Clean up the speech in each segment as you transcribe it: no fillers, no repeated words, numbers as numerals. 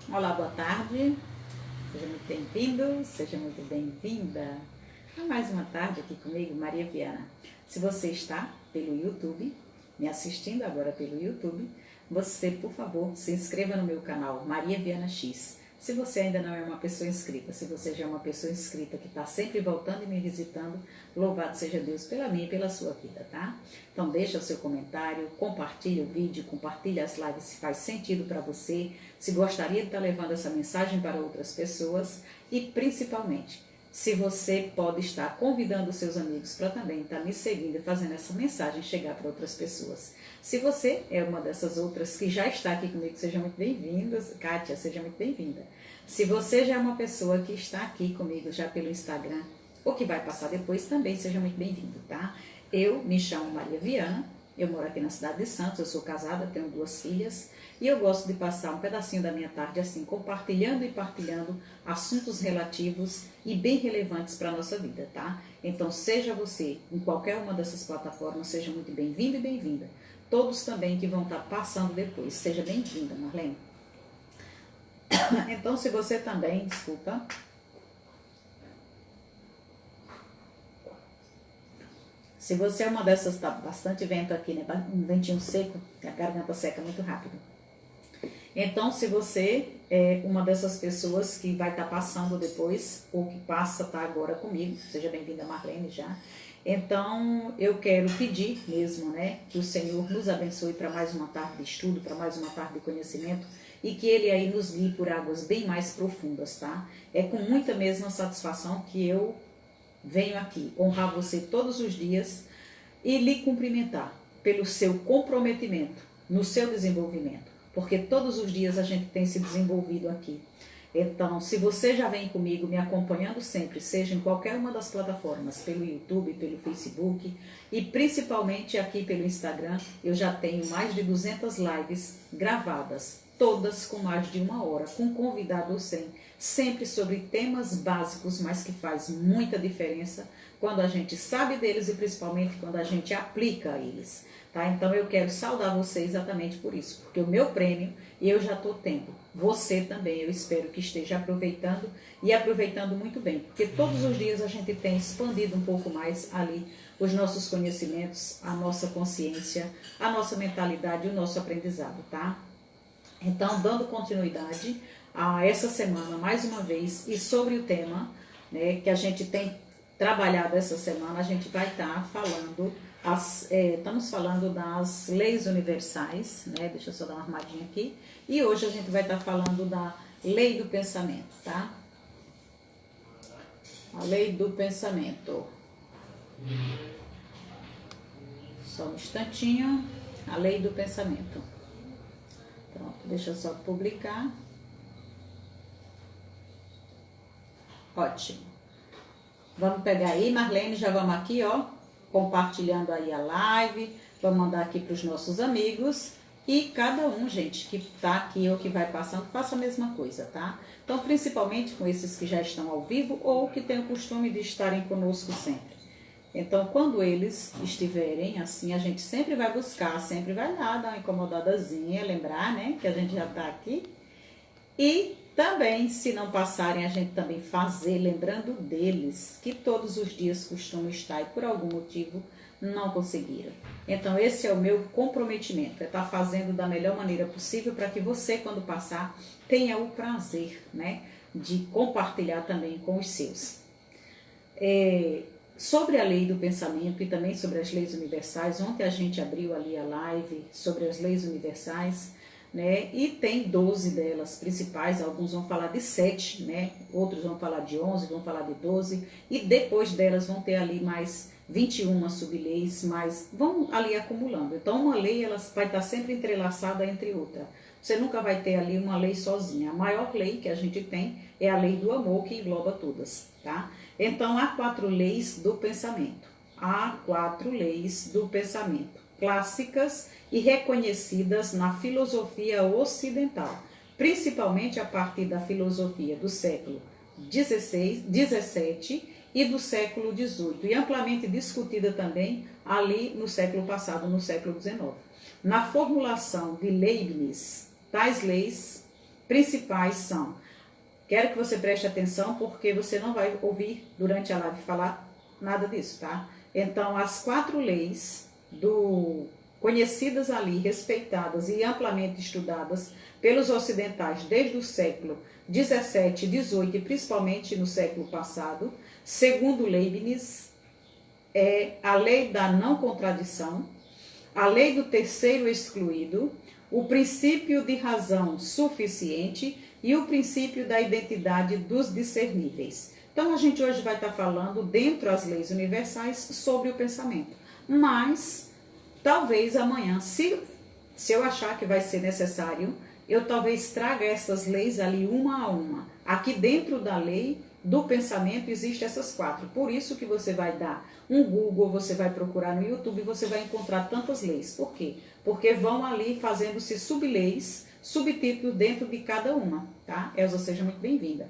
Olá, boa tarde, seja muito bem-vindo, seja muito bem-vinda a mais uma tarde aqui comigo, Maria Viana. Se você está pelo YouTube, me assistindo agora pelo YouTube, você, por favor, se inscreva no meu canal Maria Viana X. Se você ainda não é uma pessoa inscrita, se você já é uma pessoa inscrita que está sempre voltando e me visitando, louvado seja Deus pela minha e pela sua vida, tá? Então deixa o seu comentário, compartilha o vídeo, compartilha as lives se faz sentido para você, se gostaria de estar levando essa mensagem para outras pessoas e principalmente, se você pode estar convidando seus amigos para também estar me seguindo e fazendo essa mensagem chegar para outras pessoas. Se você é uma dessas outras que já está aqui comigo, seja muito bem-vinda. Kátia, seja muito bem-vinda. Se você já é uma pessoa que está aqui comigo já pelo Instagram, ou que vai passar depois, também seja muito bem-vindo, tá? Eu me chamo Maria Viana, eu moro aqui na cidade de Santos, eu sou casada, tenho 2 filhas, e eu gosto de passar um pedacinho da minha tarde assim, compartilhando e partilhando assuntos relativos e bem relevantes para a nossa vida, tá? Então, seja você em qualquer uma dessas plataformas, seja muito bem-vindo e bem-vinda. Todos também que vão estar passando depois, seja bem-vinda, Marlene. Então, se você também, desculpa, se você é uma dessas, tá bastante vento aqui, né? Um ventinho seco, a garganta seca muito rápido. Então, se você é uma dessas pessoas que vai estar passando depois, ou que passa, tá agora comigo, seja bem-vinda, Marlene, já. Então, eu quero pedir mesmo, né, que o Senhor nos abençoe para mais uma tarde de estudo, para mais uma tarde de conhecimento, e que Ele aí nos guie por águas bem mais profundas, tá? É com muita mesma satisfação que eu venho aqui honrar você todos os dias e lhe cumprimentar pelo seu comprometimento no seu desenvolvimento, porque todos os dias a gente tem se desenvolvido aqui. Então, se você já vem comigo me acompanhando sempre, seja em qualquer uma das plataformas, pelo YouTube, pelo Facebook e principalmente aqui pelo Instagram, eu já tenho mais de 200 lives gravadas, todas com mais de 1 hora, com convidado ou sem, sempre sobre temas básicos, mas que faz muita diferença quando a gente sabe deles e principalmente quando a gente aplica eles. Tá? Então eu quero saudar você exatamente por isso, porque o meu prêmio eu já estou tendo. Você também, eu espero que esteja aproveitando e aproveitando muito bem, porque todos os dias a gente tem expandido um pouco mais ali os nossos conhecimentos, a nossa consciência, a nossa mentalidade e o nosso aprendizado, tá? Então, dando continuidade a essa semana mais uma vez e sobre o tema, né, que a gente tem trabalhado essa semana, a gente vai estar falando, estamos falando das leis universais, né, deixa eu só dar uma armadinha aqui, e hoje a gente vai estar falando da lei do pensamento, tá? A lei do pensamento. Só um instantinho, a lei do pensamento. Pronto, deixa eu só publicar. Ótimo. Vamos pegar aí, Marlene, já vamos aqui, ó, compartilhando aí a live. Vamos mandar aqui para os nossos amigos. E cada um, gente, que tá aqui ou que vai passando, faça a mesma coisa, tá? Então, principalmente com esses que já estão ao vivo ou que têm o costume de estarem conosco sempre. Então, quando eles estiverem assim, a gente sempre vai buscar, sempre vai lá dar uma incomodadazinha, lembrar, né, que a gente já está aqui. E também, se não passarem, a gente também fazer, lembrando deles, que todos os dias costumam estar e por algum motivo não conseguiram. Então, esse é o meu comprometimento, é estar fazendo da melhor maneira possível para que você, quando passar, tenha o prazer, né, de compartilhar também com os seus. Sobre a lei do pensamento e também sobre as leis universais, ontem a gente abriu ali a live sobre as leis universais, né? E tem 12 delas principais, alguns vão falar de 7, né? Outros vão falar de 11, vão falar de 12, e depois delas vão ter ali mais 21 subleis, mas vão ali acumulando. Então uma lei ela vai estar sempre entrelaçada entre outra. Você nunca vai ter ali uma lei sozinha. A maior lei que a gente tem é a lei do amor, que engloba todas, tá? Então, há 4 leis do pensamento. Há 4 leis do pensamento, clássicas e reconhecidas na filosofia ocidental, principalmente a partir da filosofia do século XVI, XVII e do século XVIII, e amplamente discutida também ali no século passado, no século XIX. Na formulação de Leibniz, tais leis principais são, quero que você preste atenção porque você não vai ouvir durante a live falar nada disso, tá? Então, as 4 leis conhecidas ali, respeitadas e amplamente estudadas pelos ocidentais desde o século 17, 18 e principalmente no século passado, segundo Leibniz, é a lei da não contradição, a lei do terceiro excluído, o princípio de razão suficiente e o princípio da identidade dos discerníveis. Então, a gente hoje vai estar falando, dentro das leis universais, sobre o pensamento. Mas, talvez amanhã, se eu achar que vai ser necessário, eu talvez traga essas leis ali uma a uma. Aqui dentro da lei do pensamento existem essas 4. Por isso que você vai dar um Google, você vai procurar no YouTube e você vai encontrar tantas leis. Por quê? Porque vão ali fazendo-se subleis, subtítulos dentro de cada uma, tá? Elza, seja muito bem-vinda.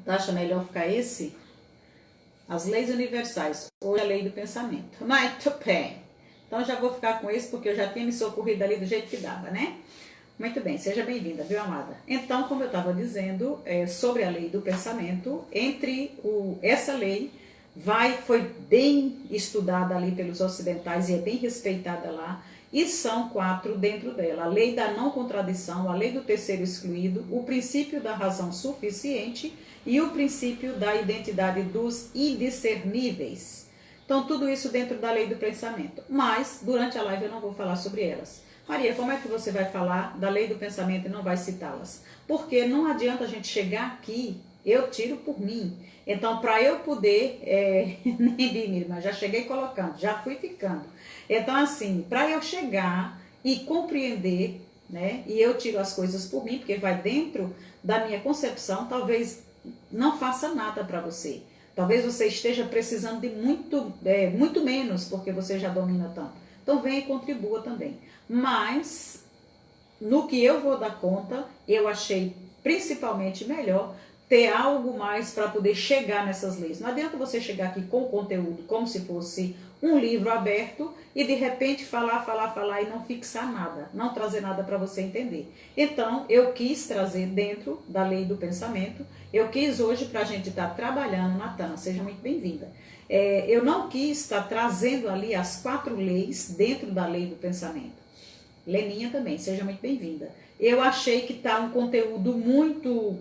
Acha melhor ficar esse? As leis universais, ou a lei do pensamento. Muito bem. Então já vou ficar com esse porque eu já tinha me socorrido ali do jeito que dava, né? Muito bem, seja bem-vinda, viu, amada? Então, como eu estava dizendo, sobre a lei do pensamento, essa lei foi bem estudada ali pelos ocidentais e é bem respeitada lá, e são 4 dentro dela: a lei da não contradição, a lei do terceiro excluído, o princípio da razão suficiente e o princípio da identidade dos indiscerníveis. Então, tudo isso dentro da lei do pensamento. Mas, durante a live, eu não vou falar sobre elas. Maria, como é que você vai falar da lei do pensamento e não vai citá-las? Porque não adianta a gente chegar aqui, eu tiro por mim. Então, para eu poder, nem vi, mas já cheguei colocando, já fui ficando. Então, assim, para eu chegar e compreender, né, e eu tiro as coisas por mim, porque vai dentro da minha concepção, talvez não faça nada para você. Talvez você esteja precisando de muito menos, porque você já domina tanto. Então, venha e contribua também. Mas, no que eu vou dar conta, eu achei principalmente melhor ter algo mais para poder chegar nessas leis. Não adianta você chegar aqui com o conteúdo como se fosse um livro aberto e de repente falar e não fixar nada, não trazer nada para você entender. Então, eu quis trazer dentro da lei do pensamento, eu quis hoje para a gente estar trabalhando, Natana, seja muito bem-vinda. Eu não quis estar trazendo ali as 4 leis dentro da lei do pensamento. Leninha também, seja muito bem-vinda. Eu achei que tá um conteúdo muito,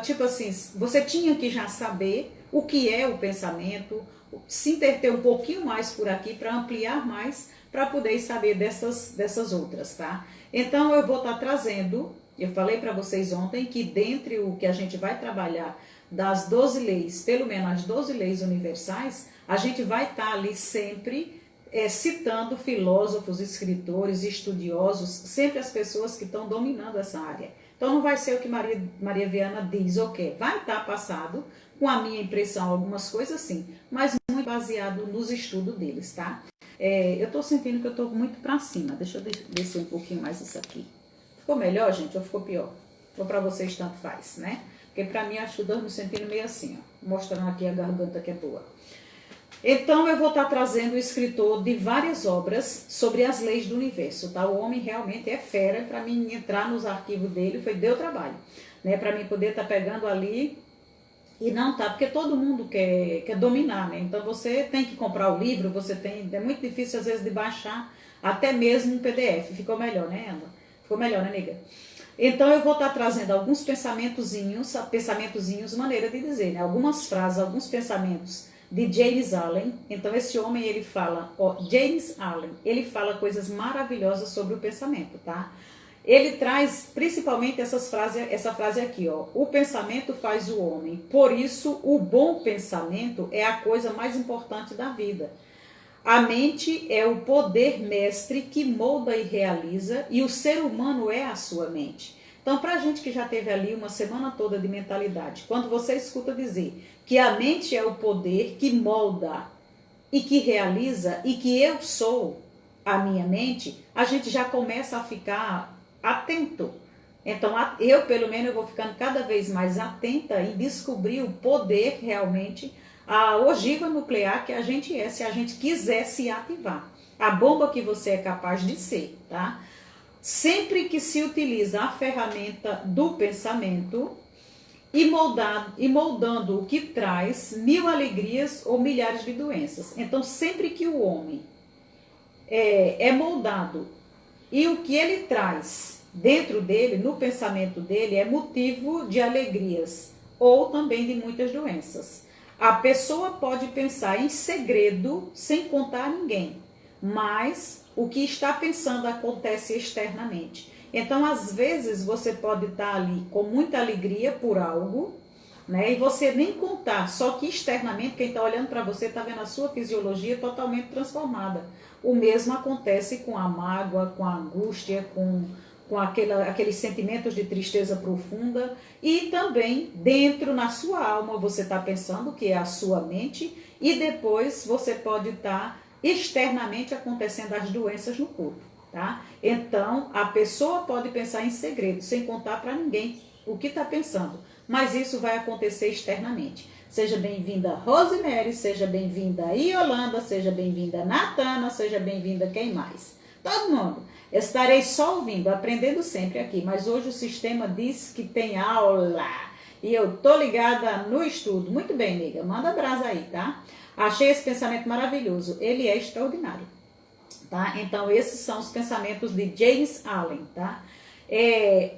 tipo assim, você tinha que já saber o que é o pensamento, se interter um pouquinho mais por aqui para ampliar mais, para poder saber dessas outras, tá? Então eu vou estar trazendo, eu falei para vocês ontem que dentre o que a gente vai trabalhar das 12 leis, pelo menos as 12 leis universais, a gente vai estar ali sempre citando filósofos, escritores, estudiosos, sempre as pessoas que estão dominando essa área. Então não vai ser o que Maria Viana diz, ok, vai estar passado com a minha impressão, algumas coisas sim, mas muito baseado nos estudos deles, tá? Eu tô sentindo que eu tô muito pra cima, deixa eu descer um pouquinho mais isso aqui. Ficou melhor, gente, ou ficou pior? Ou pra vocês tanto faz, né? Porque pra mim acho que eu tô me sentindo meio assim, ó, mostrando aqui a garganta que é boa. Então, eu vou estar trazendo o escritor de várias obras sobre as leis do universo, tá? O homem realmente é fera, para mim entrar nos arquivos dele deu trabalho, né? Para mim poder estar pegando ali e não tá, porque todo mundo quer dominar, né? Então, você tem que comprar o livro, é muito difícil às vezes de baixar até mesmo um PDF. Ficou melhor, né, Ana? Ficou melhor, né, amiga? Então, eu vou estar trazendo alguns pensamentozinhos, maneira de dizer, né? Algumas frases, alguns pensamentos de James Allen. Então esse homem, ele fala, James Allen, ele fala coisas maravilhosas sobre o pensamento, tá? Ele traz principalmente essa frase aqui, ó: o pensamento faz o homem, por isso o bom pensamento é a coisa mais importante da vida. A mente é o poder mestre que molda e realiza, e o ser humano é a sua mente. Então, para a gente que já teve ali uma semana toda de mentalidade, quando você escuta dizer que a mente é o poder que molda e que realiza, e que eu sou a minha mente, a gente já começa a ficar atento. Então, eu pelo menos eu vou ficando cada vez mais atenta em descobrir o poder realmente, a ogiva nuclear que a gente é, se a gente quiser se ativar. A bomba que você é capaz de ser, tá? sempre que se utiliza a ferramenta do pensamento e moldando o que traz 1000 alegrias ou milhares de doenças. Então, sempre que o homem é moldado e o que ele traz dentro dele, no pensamento dele, é motivo de alegrias ou também de muitas doenças. A pessoa pode pensar em segredo sem contar a ninguém, mas o que está pensando acontece externamente. Então, às vezes, você pode estar ali com muita alegria por algo, né? E você nem contar, só que externamente, quem está olhando para você está vendo a sua fisiologia totalmente transformada. O mesmo acontece com a mágoa, com a angústia, com aqueles sentimentos de tristeza profunda. E também, dentro, na sua alma, você está pensando, que é a sua mente, e depois você pode estar externamente acontecendo as doenças no corpo. Tá? Então, a pessoa pode pensar em segredo, sem contar para ninguém o que está pensando, mas isso vai acontecer externamente. Seja bem-vinda Rosemary, seja bem-vinda Iolanda, seja bem-vinda Natana, seja bem-vinda quem mais? Todo mundo. Estarei só ouvindo, aprendendo sempre aqui, mas hoje o sistema diz que tem aula e eu tô ligada no estudo. Muito bem, amiga, manda brasa aí, tá? Achei esse pensamento maravilhoso, ele é extraordinário. Tá? Então, esses são os pensamentos de James Allen. Tá?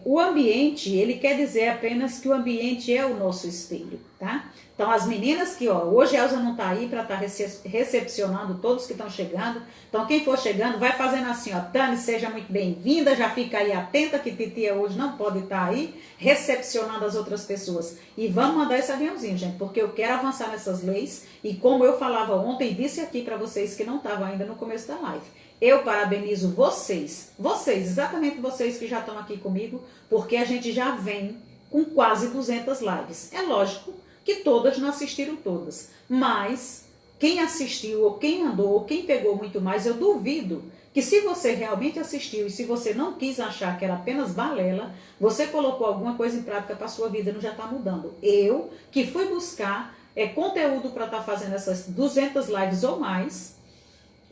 O ambiente, ele quer dizer apenas que o ambiente é o nosso espelho. Tá? Então, as meninas que, hoje a Elza não está aí para estar recepcionando todos que estão chegando. Então, quem for chegando, vai fazendo assim, Tani, seja muito bem-vinda, já fica aí atenta que Titia hoje não pode estar aí recepcionando as outras pessoas. E vamos mandar esse aviãozinho, gente, porque eu quero avançar nessas leis. E como eu falava ontem, disse aqui para vocês que não estavam ainda no começo da live, eu parabenizo vocês, exatamente vocês que já estão aqui comigo, porque a gente já vem com quase 200 lives. É lógico que todas não assistiram todas, mas quem assistiu, ou quem andou, ou quem pegou muito mais, eu duvido que se você realmente assistiu e se você não quis achar que era apenas balela, você colocou alguma coisa em prática para a sua vida, não já está mudando. Eu, que fui buscar conteúdo para estar fazendo essas 200 lives ou mais,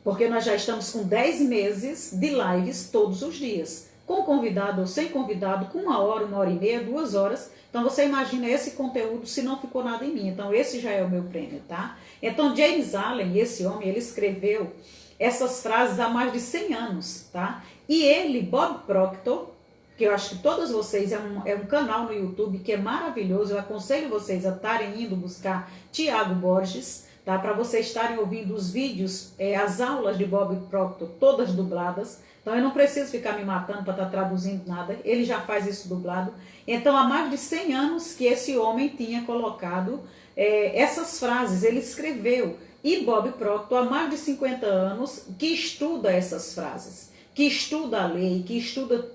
porque nós já estamos com 10 meses de lives todos os dias, com convidado ou sem convidado, com 1 hora, 1h30, 2 horas. Então você imagina esse conteúdo se não ficou nada em mim. Então esse já é o meu prêmio, tá? Então James Allen, esse homem, ele escreveu essas frases há mais de 100 anos, tá? E ele, Bob Proctor, que eu acho que todos vocês, é um canal no YouTube que é maravilhoso, eu aconselho vocês a estarem indo buscar Tiago Borges, tá? Para vocês estarem ouvindo os vídeos, as aulas de Bob Proctor, todas dubladas. Então eu não preciso ficar me matando para estar traduzindo nada, ele já faz isso dublado. Então há mais de 100 anos que esse homem tinha colocado essas frases, ele escreveu. E Bob Proctor há mais de 50 anos que estuda essas frases, que estuda a lei, que estuda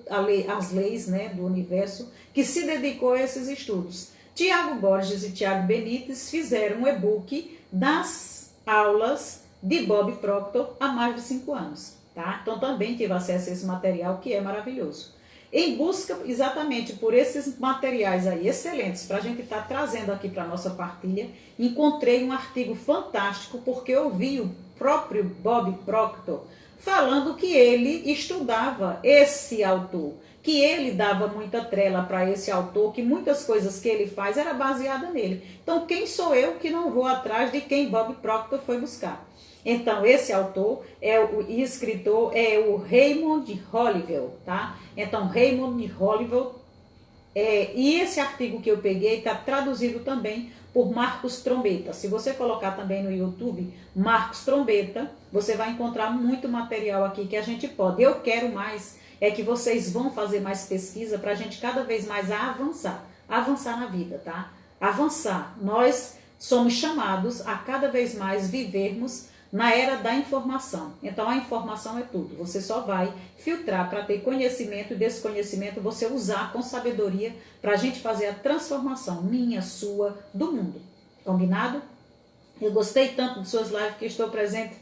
as leis, né, do universo, que se dedicou a esses estudos. Tiago Borges e Tiago Benítez fizeram um e-book das aulas de Bob Proctor há mais de 5 anos. Tá? Então também tive acesso a esse material que é maravilhoso. Em busca exatamente por esses materiais aí excelentes para a gente estar trazendo aqui para a nossa partilha, encontrei um artigo fantástico porque eu vi o próprio Bob Proctor falando que ele estudava esse autor, que ele dava muita trela para esse autor, que muitas coisas que ele faz era baseada nele. Então quem sou eu que não vou atrás de quem Bob Proctor foi buscar? Então, esse autor e escritor é o Raymond Hollivel, tá? Então, Raymond Hollivel, e esse artigo que eu peguei está traduzido também por Marcos Trombetta. Se você colocar também no YouTube, Marcos Trombetta, você vai encontrar muito material aqui que a gente pode. Eu quero mais, que vocês vão fazer mais pesquisa para a gente cada vez mais avançar na vida, tá? Avançar. Nós somos chamados a cada vez mais vivermos na era da informação. Então a informação é tudo. Você só vai filtrar para ter conhecimento e desse conhecimento você usar com sabedoria para a gente fazer a transformação minha, sua, do mundo. Combinado? Eu gostei tanto de suas lives que estou presente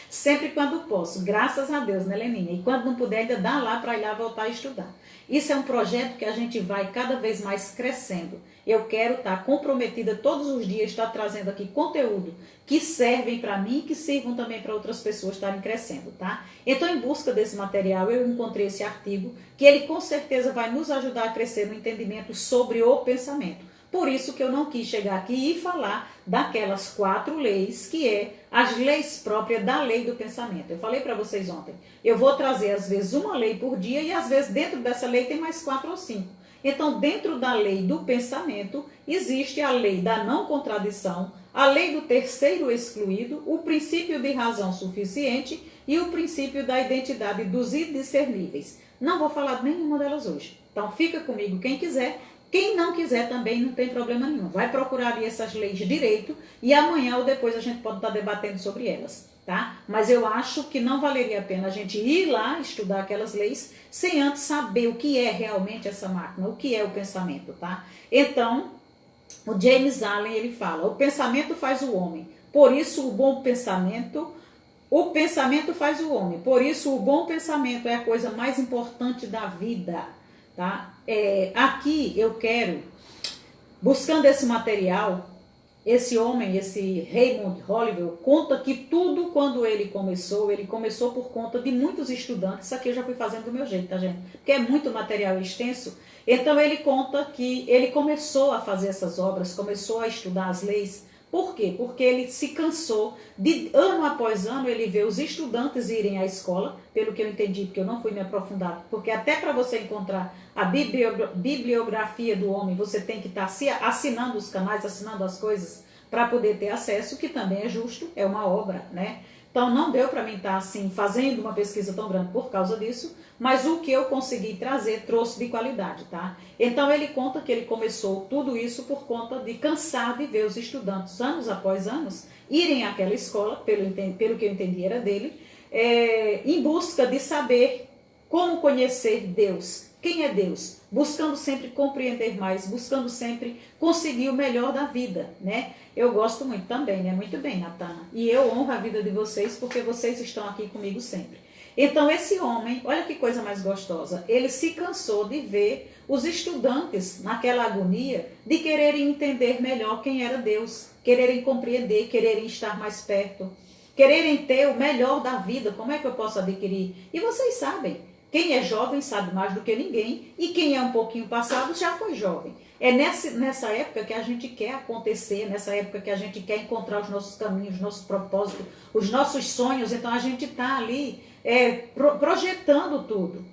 sempre quando posso. Graças a Deus, né, Leninha? E quando não puder, ainda dá lá para ir lá voltar a estudar. Isso é um projeto que a gente vai cada vez mais crescendo. Eu quero estar comprometida todos os dias, estar trazendo aqui conteúdo que servem para mim e que sirvam também para outras pessoas estarem crescendo, tá? Então, em busca desse material, eu encontrei esse artigo, que ele com certeza vai nos ajudar a crescer no entendimento sobre o pensamento. Por isso que eu não quis chegar aqui e falar daquelas 4 leis, que é as leis próprias da lei do pensamento. Eu falei para vocês ontem, eu vou trazer às vezes uma lei por dia e às vezes dentro dessa lei tem mais 4 ou 5. Então, dentro da lei do pensamento, existe a lei da não contradição, a lei do terceiro excluído, o princípio de razão suficiente e o princípio da identidade dos indiscerníveis. Não vou falar de nenhuma delas hoje. Então, fica comigo quem quiser. Quem não quiser também não tem problema nenhum. Vai procurar ali essas leis de direito e amanhã ou depois a gente pode estar debatendo sobre elas, tá? Mas eu acho que não valeria a pena a gente ir lá estudar aquelas leis sem antes saber o que é realmente essa máquina, o que é o pensamento, tá? Então, o James Allen, ele fala, o pensamento faz o homem, por isso o pensamento faz o homem, por isso o bom pensamento é a coisa mais importante da vida. Tá? Aqui eu quero, buscando esse material, esse homem, esse Raymond Holliwell, conta que tudo quando ele começou por conta de muitos estudantes. Isso aqui eu já fui fazendo do meu jeito, tá, gente? Porque é muito material extenso. Então ele conta que ele começou a fazer essas obras, começou a estudar as leis. Por quê? Porque ele se cansou de, ano após ano, ele vê os estudantes irem à escola, pelo que eu entendi, porque eu não fui me aprofundar, porque até para você encontrar a bibliografia do homem, você tem que estar assinando os canais, assinando as coisas, para poder ter acesso, que também é justo, é uma obra, né? Então não deu para mim estar assim, fazendo uma pesquisa tão grande por causa disso, mas o que eu consegui trazer, trouxe de qualidade, tá? Então ele conta que ele começou tudo isso por conta de cansar de ver os estudantes, anos após anos, irem àquela escola, pelo que eu entendi era dele, em busca de saber como conhecer Deus. Quem é Deus? Buscando sempre compreender mais, buscando sempre conseguir o melhor da vida, né? Eu gosto muito também, né? Muito bem, Natana. E eu honro a vida de vocês porque vocês estão aqui comigo sempre. Então esse homem, olha que coisa mais gostosa, ele se cansou de ver os estudantes naquela agonia de quererem entender melhor quem era Deus, quererem compreender, quererem estar mais perto, quererem ter o melhor da vida, como é que eu posso adquirir? E vocês sabem, quem é jovem sabe mais do que ninguém e quem é um pouquinho passado já foi jovem. É nessa época que a gente quer acontecer, nessa época que a gente quer encontrar os nossos caminhos, os nossos propósitos, os nossos sonhos, então a gente está ali projetando tudo.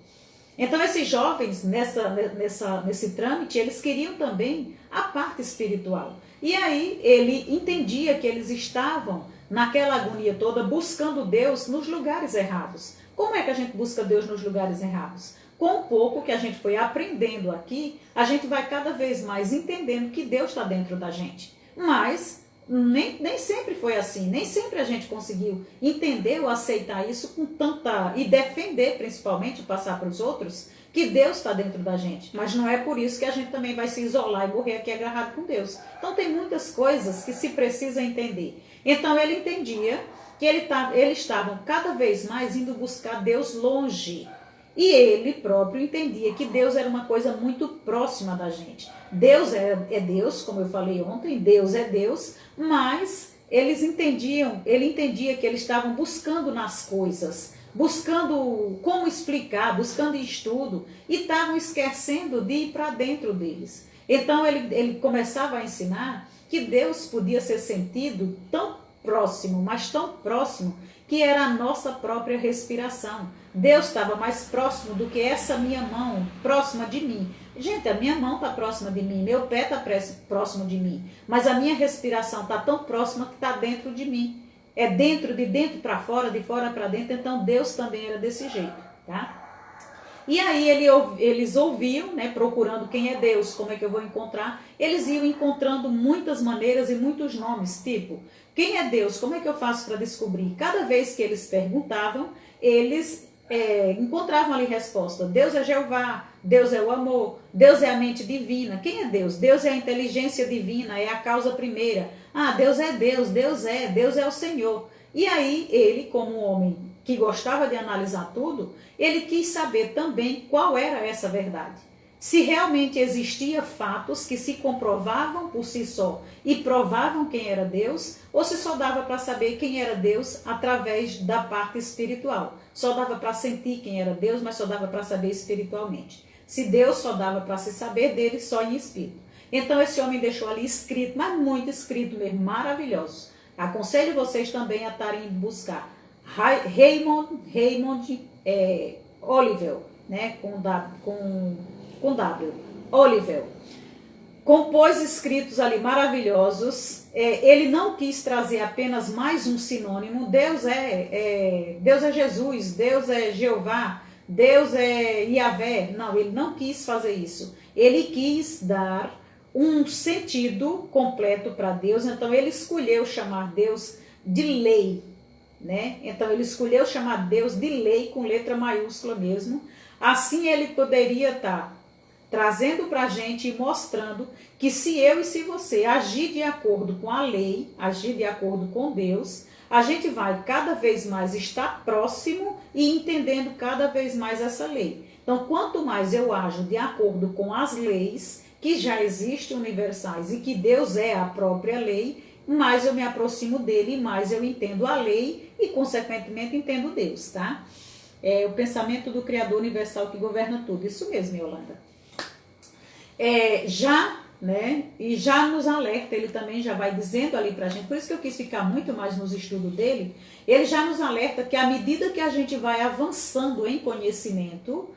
Então esses jovens, nesse trâmite, eles queriam também a parte espiritual. E aí ele entendia que eles estavam naquela agonia toda buscando Deus nos lugares errados. Como é que a gente busca Deus nos lugares errados? Com o pouco que a gente foi aprendendo aqui, a gente vai cada vez mais entendendo que Deus está dentro da gente. Mas nem sempre foi assim, nem sempre a gente conseguiu entender ou aceitar isso com tanta... e defender, principalmente, passar para os outros, que Deus está dentro da gente. Mas não é por isso que a gente também vai se isolar e morrer aqui agarrado com Deus. Então tem muitas coisas que se precisa entender. Então ele entendia que eles estavam cada vez mais indo buscar Deus longe. E ele próprio entendia que Deus era uma coisa muito próxima da gente. Deus é Deus, como eu falei ontem, Deus é Deus, mas ele entendia que eles estavam buscando nas coisas, buscando como explicar, buscando estudo, e estavam esquecendo de ir para dentro deles. Então ele começava a ensinar que Deus podia ser sentido tão próximo, mas tão próximo, que era a nossa própria respiração. Deus estava mais próximo do que essa minha mão, próxima de mim. Gente, a minha mão está próxima de mim, meu pé está próximo de mim, mas a minha respiração está tão próxima que está dentro de mim. É dentro, de dentro para fora, de fora para dentro, então Deus também era desse jeito, tá? E aí eles ouviam, né, procurando quem é Deus, como é que eu vou encontrar, eles iam encontrando muitas maneiras e muitos nomes, tipo, quem é Deus, como é que eu faço para descobrir? Cada vez que eles perguntavam, eles encontravam ali resposta. Deus é Jeová, Deus é o amor, Deus é a mente divina. Quem é Deus? Deus é a inteligência divina, é a causa primeira. Ah, Deus é Deus, Deus é o Senhor. E aí ele, como um homem que gostava de analisar tudo, ele quis saber também qual era essa verdade. Se realmente existia fatos que se comprovavam por si só e provavam quem era Deus, ou se só dava para saber quem era Deus através da parte espiritual. Só dava para sentir quem era Deus, mas só dava para saber espiritualmente. Se Deus só dava para se saber dele só em espírito. Então esse homem deixou ali escrito, mas muito escrito mesmo, maravilhoso. Aconselho vocês também a estarem indo buscar. Raymond Oliver, né, com W, Oliver, compôs escritos ali maravilhosos. Ele não quis trazer apenas mais um sinônimo. Deus é Jesus, Deus é Jeová, Deus é Yahvé. Não, ele não quis fazer isso. Ele quis dar um sentido completo para Deus. Então ele escolheu chamar Deus de lei, né? Então ele escolheu chamar Deus de lei com letra maiúscula mesmo. Assim ele poderia estar trazendo para a gente e mostrando que se eu e se você agir de acordo com a lei, agir de acordo com Deus, a gente vai cada vez mais estar próximo e entendendo cada vez mais essa lei. Então, quanto mais eu ajo de acordo com as leis que já existem universais e que Deus é a própria lei, mais eu me aproximo dele e mais eu entendo a lei e, consequentemente, entendo Deus, tá? É o pensamento do Criador universal que governa tudo. Isso mesmo, Yolanda. E já nos alerta, ele também já vai dizendo ali pra gente, por isso que eu quis ficar muito mais nos estudos dele, ele já nos alerta que à medida que a gente vai avançando em conhecimento,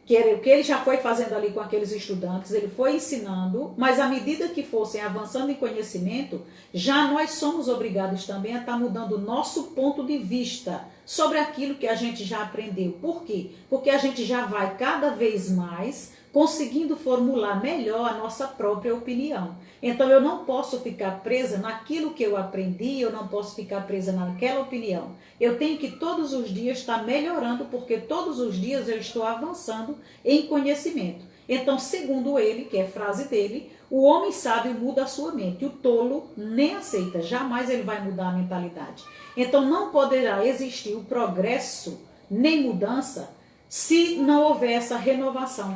que o que ele já foi fazendo ali com aqueles estudantes, ele foi ensinando, mas à medida que fossem avançando em conhecimento, já nós somos obrigados também a estar mudando o nosso ponto de vista sobre aquilo que a gente já aprendeu. Por quê? Porque a gente já vai cada vez mais conseguindo formular melhor a nossa própria opinião. Então eu não posso ficar presa naquilo que eu aprendi, eu não posso ficar presa naquela opinião. Eu tenho que todos os dias estar melhorando, porque todos os dias eu estou avançando em conhecimento. Então, segundo ele, que é frase dele, o homem sábio muda a sua mente, o tolo nem aceita, jamais ele vai mudar a mentalidade. Então não poderá existir o progresso nem mudança se não houver essa renovação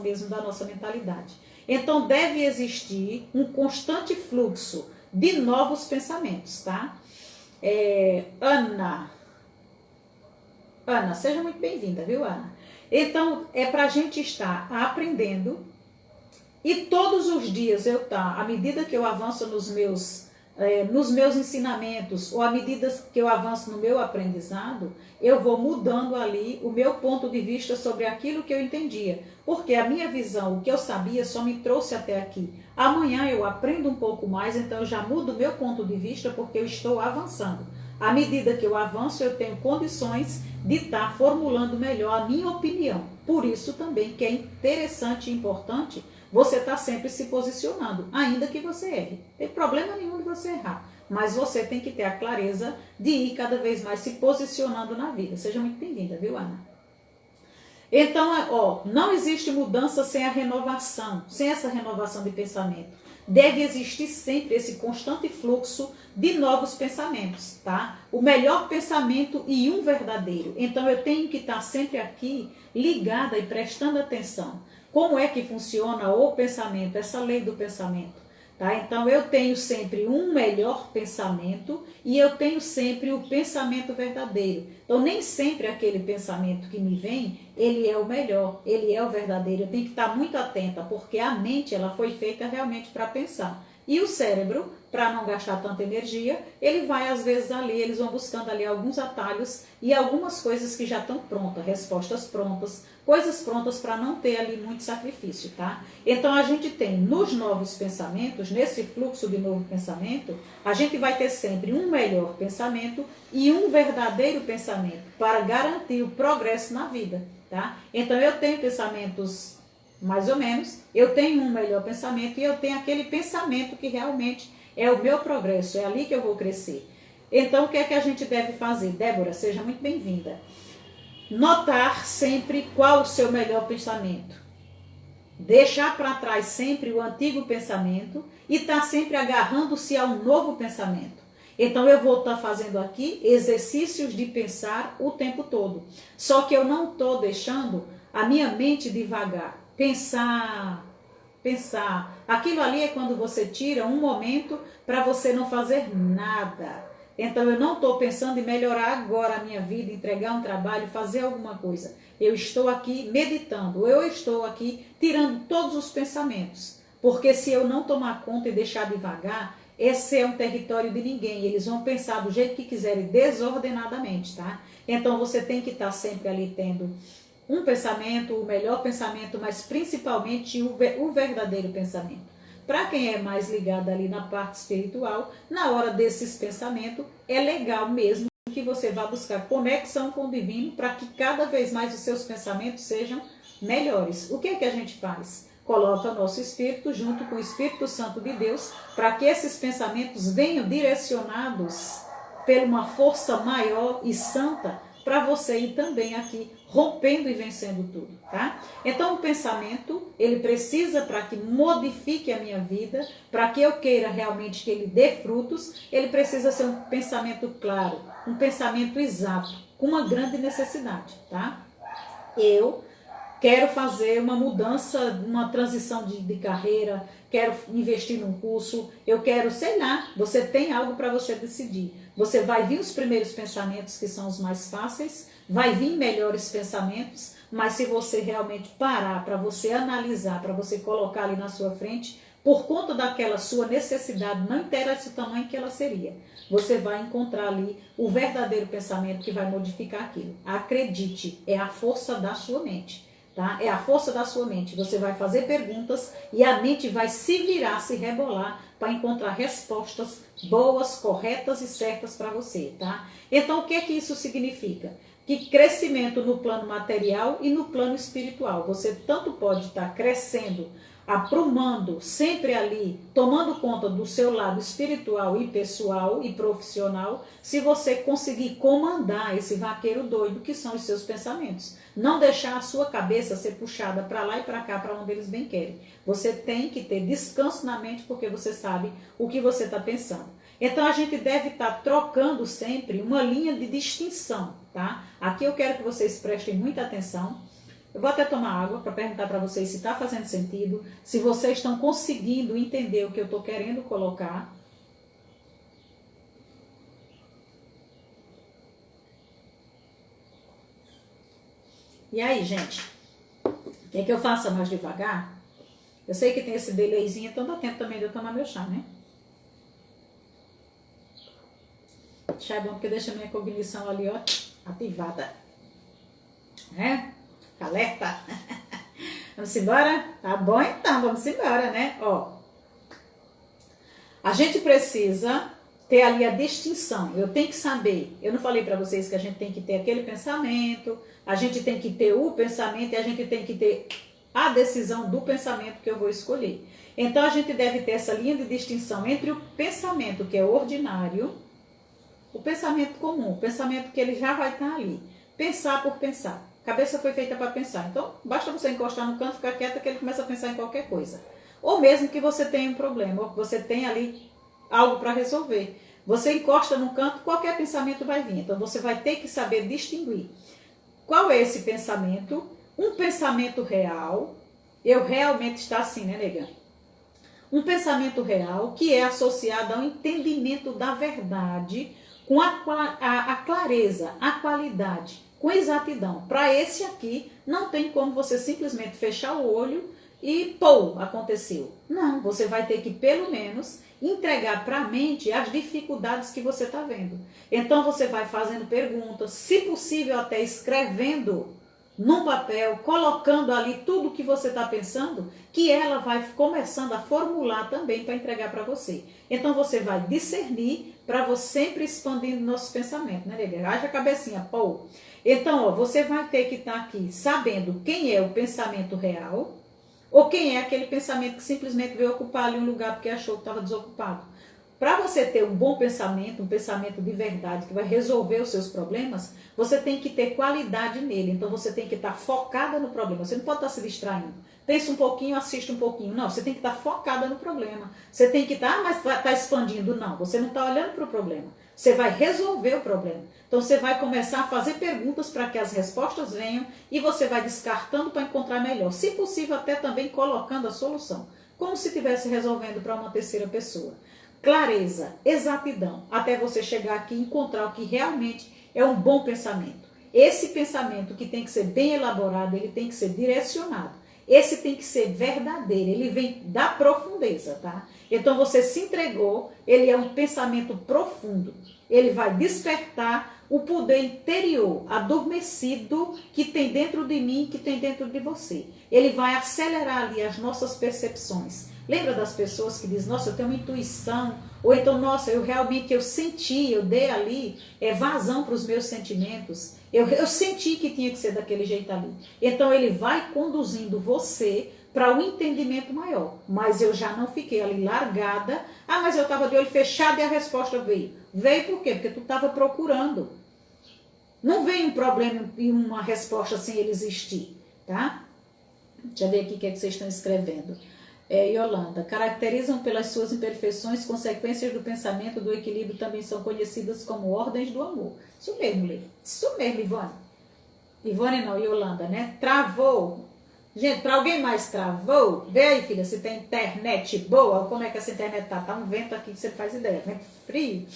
mesmo da nossa mentalidade. Então deve existir um constante fluxo de novos pensamentos, tá? Ana, seja muito bem-vinda, viu, Ana? Então é para a gente estar aprendendo e todos os dias à medida que eu avanço nos meus ensinamentos, ou à medida que eu avanço no meu aprendizado, eu vou mudando ali o meu ponto de vista sobre aquilo que eu entendia. Porque a minha visão, o que eu sabia, só me trouxe até aqui. Amanhã eu aprendo um pouco mais, então eu já mudo o meu ponto de vista porque eu estou avançando. À medida que eu avanço, eu tenho condições de estar formulando melhor a minha opinião. Por isso também que é interessante e importante você está sempre se posicionando, ainda que você erre. Não tem problema nenhum de você errar, mas você tem que ter a clareza de ir cada vez mais se posicionando na vida. Seja muito bem-vinda, viu, Ana? Então, não existe mudança sem a renovação, sem essa renovação de pensamento. Deve existir sempre esse constante fluxo de novos pensamentos, tá? O melhor pensamento e um verdadeiro. Então, eu tenho que estar sempre aqui ligada e prestando atenção. Como é que funciona o pensamento, essa lei do pensamento? Tá? Então, eu tenho sempre um melhor pensamento e eu tenho sempre o pensamento verdadeiro. Então, nem sempre aquele pensamento que me vem, ele é o melhor, ele é o verdadeiro. Eu tenho que estar muito atenta, porque a mente ela foi feita realmente para pensar. E o cérebro, para não gastar tanta energia, ele vai às vezes ali, eles vão buscando ali alguns atalhos e algumas coisas que já estão prontas, respostas prontas, coisas prontas para não ter ali muito sacrifício, tá? Então a gente tem nos novos pensamentos, nesse fluxo de novo pensamento, a gente vai ter sempre um melhor pensamento e um verdadeiro pensamento para garantir o progresso na vida, tá? Então eu tenho pensamentos mais ou menos, eu tenho um melhor pensamento e eu tenho aquele pensamento que realmente é o meu progresso, é ali que eu vou crescer. Então, o que é que a gente deve fazer? Débora, seja muito bem-vinda. Notar sempre qual o seu melhor pensamento. Deixar para trás sempre o antigo pensamento e estar sempre agarrando-se a um novo pensamento. Então eu vou estar fazendo aqui exercícios de pensar o tempo todo. Só que eu não estou deixando a minha mente devagar. Pensar. Aquilo ali é quando você tira um momento para você não fazer nada. Então eu não estou pensando em melhorar agora a minha vida, entregar um trabalho, fazer alguma coisa. Eu estou aqui meditando, eu estou aqui tirando todos os pensamentos. Porque se eu não tomar conta e deixar devagar, esse é um território de ninguém. Eles vão pensar do jeito que quiserem, desordenadamente, tá? Então você tem que estar sempre ali tendo um pensamento, o melhor pensamento, mas principalmente o verdadeiro pensamento. Para quem é mais ligado ali na parte espiritual, na hora desses pensamentos, é legal mesmo que você vá buscar conexão com o divino para que cada vez mais os seus pensamentos sejam melhores. O que é que a gente faz? Coloca o nosso espírito junto com o Espírito Santo de Deus para que esses pensamentos venham direcionados por uma força maior e santa para você ir também aqui rompendo e vencendo tudo, tá? Então o pensamento, ele precisa, para que modifique a minha vida, para que eu queira realmente que ele dê frutos, ele precisa ser um pensamento claro, um pensamento exato, com uma grande necessidade, tá? Eu quero fazer uma mudança, uma transição de carreira, quero investir num curso, eu quero, sei lá, você tem algo para você decidir. Você vai vir os primeiros pensamentos, que são os mais fáceis, vai vir melhores pensamentos, mas se você realmente parar para você analisar, para você colocar ali na sua frente, por conta daquela sua necessidade, não interessa o tamanho que ela seria, você vai encontrar ali o verdadeiro pensamento que vai modificar aquilo. Acredite, é a força da sua mente. Tá? É a força da sua mente. Você vai fazer perguntas e a mente vai se virar, se rebolar para encontrar respostas boas, corretas e certas para você. Tá? Então, o que é que isso significa? Que crescimento no plano material e no plano espiritual. Você tanto pode estar crescendo, aprumando, sempre ali, tomando conta do seu lado espiritual e pessoal e profissional, se você conseguir comandar esse vaqueiro doido que são os seus pensamentos. Não deixar a sua cabeça ser puxada para lá e para cá, para onde eles bem querem. Você tem que ter descanso na mente, porque você sabe o que você está pensando. Então a gente deve estar trocando sempre uma linha de distinção, tá? Aqui eu quero que vocês prestem muita atenção. Eu vou até tomar água para perguntar para vocês se está fazendo sentido, se vocês estão conseguindo entender o que eu estou querendo colocar. E aí, gente? Quer que eu faça mais devagar? Eu sei que tem esse delayzinho, então dá tempo também de eu tomar meu chá, né? Chá é bom porque deixa a minha cognição ali, ó, ativada. Né? Alerta. Vamos embora? Tá bom então, vamos embora, né? Ó, a gente precisa ter ali a distinção. Eu tenho que saber. Eu não falei para vocês que a gente tem que ter aquele pensamento, a gente tem que ter o pensamento e a gente tem que ter a decisão do pensamento que eu vou escolher. Então a gente deve ter essa linha de distinção entre o pensamento que é ordinário, o pensamento comum, o pensamento que ele já vai estar ali. Pensar por pensar. A cabeça foi feita para pensar. Então, basta você encostar no canto, ficar quieta, que ele começa a pensar em qualquer coisa. Ou mesmo que você tenha um problema, ou que você tenha ali algo para resolver. Você encosta no canto, qualquer pensamento vai vir. Então, você vai ter que saber distinguir. Qual é esse pensamento? Um pensamento real. Eu realmente está assim, né, nega? Um pensamento real que é associado ao entendimento da verdade, com a clareza, a qualidade, com exatidão. Para esse aqui, não tem como você simplesmente fechar o olho e, pô, aconteceu. Não, você vai ter que, pelo menos, entregar para a mente as dificuldades que você está vendo. Então, você vai fazendo perguntas, se possível até escrevendo num papel, colocando ali tudo que você está pensando, que ela vai começando a formular também para entregar para você. Então, você vai discernir para você sempre expandindo nossos pensamentos, né, nega? Haja a cabecinha, pô. Então, ó, você vai ter que estar aqui sabendo quem é o pensamento real ou quem é aquele pensamento que simplesmente veio ocupar ali um lugar porque achou que estava desocupado. para você ter um bom pensamento, um pensamento de verdade que vai resolver os seus problemas, você tem que ter qualidade nele. Então você tem que estar focada no problema. Você não pode estar se distraindo. Pensa um pouquinho, assiste um pouquinho. Não, você tem que estar focada no problema. Você tem que estar, mas está expandindo. Não, você não está olhando para o problema. Você vai resolver o problema. Então você vai começar a fazer perguntas para que as respostas venham e você vai descartando para encontrar melhor. Se possível, até também colocando a solução. Como se estivesse resolvendo para uma terceira pessoa. Clareza, exatidão, até você chegar aqui e encontrar o que realmente é um bom pensamento. Esse pensamento que tem que ser bem elaborado, ele tem que ser direcionado. Esse tem que ser verdadeiro, ele vem da profundeza, tá? Então você se entregou, ele é um pensamento profundo. Ele vai despertar o poder interior, adormecido, que tem dentro de mim, que tem dentro de você. Ele vai acelerar ali as nossas percepções. Lembra das pessoas que dizem, nossa, eu tenho uma intuição, ou então, nossa, eu senti, eu dei ali vazão para os meus sentimentos, eu senti que tinha que ser daquele jeito ali. Então ele vai conduzindo você para um entendimento maior. Mas eu já não fiquei ali largada, mas eu estava de olho fechado e a resposta veio. Veio por quê? Porque tu estava procurando. Não veio um problema e uma resposta sem ele existir, tá? Deixa eu ver aqui o que é que vocês estão escrevendo. Yolanda, caracterizam pelas suas imperfeições, consequências do pensamento, do equilíbrio, também são conhecidas como ordens do amor. Isso mesmo, Lê. Isso mesmo, Ivone. Ivone não, Yolanda, né? Travou. Gente, para alguém mais travou, vê aí, filha, se tem internet boa, como é que essa internet tá? Tá um vento aqui que você faz ideia, vento frio.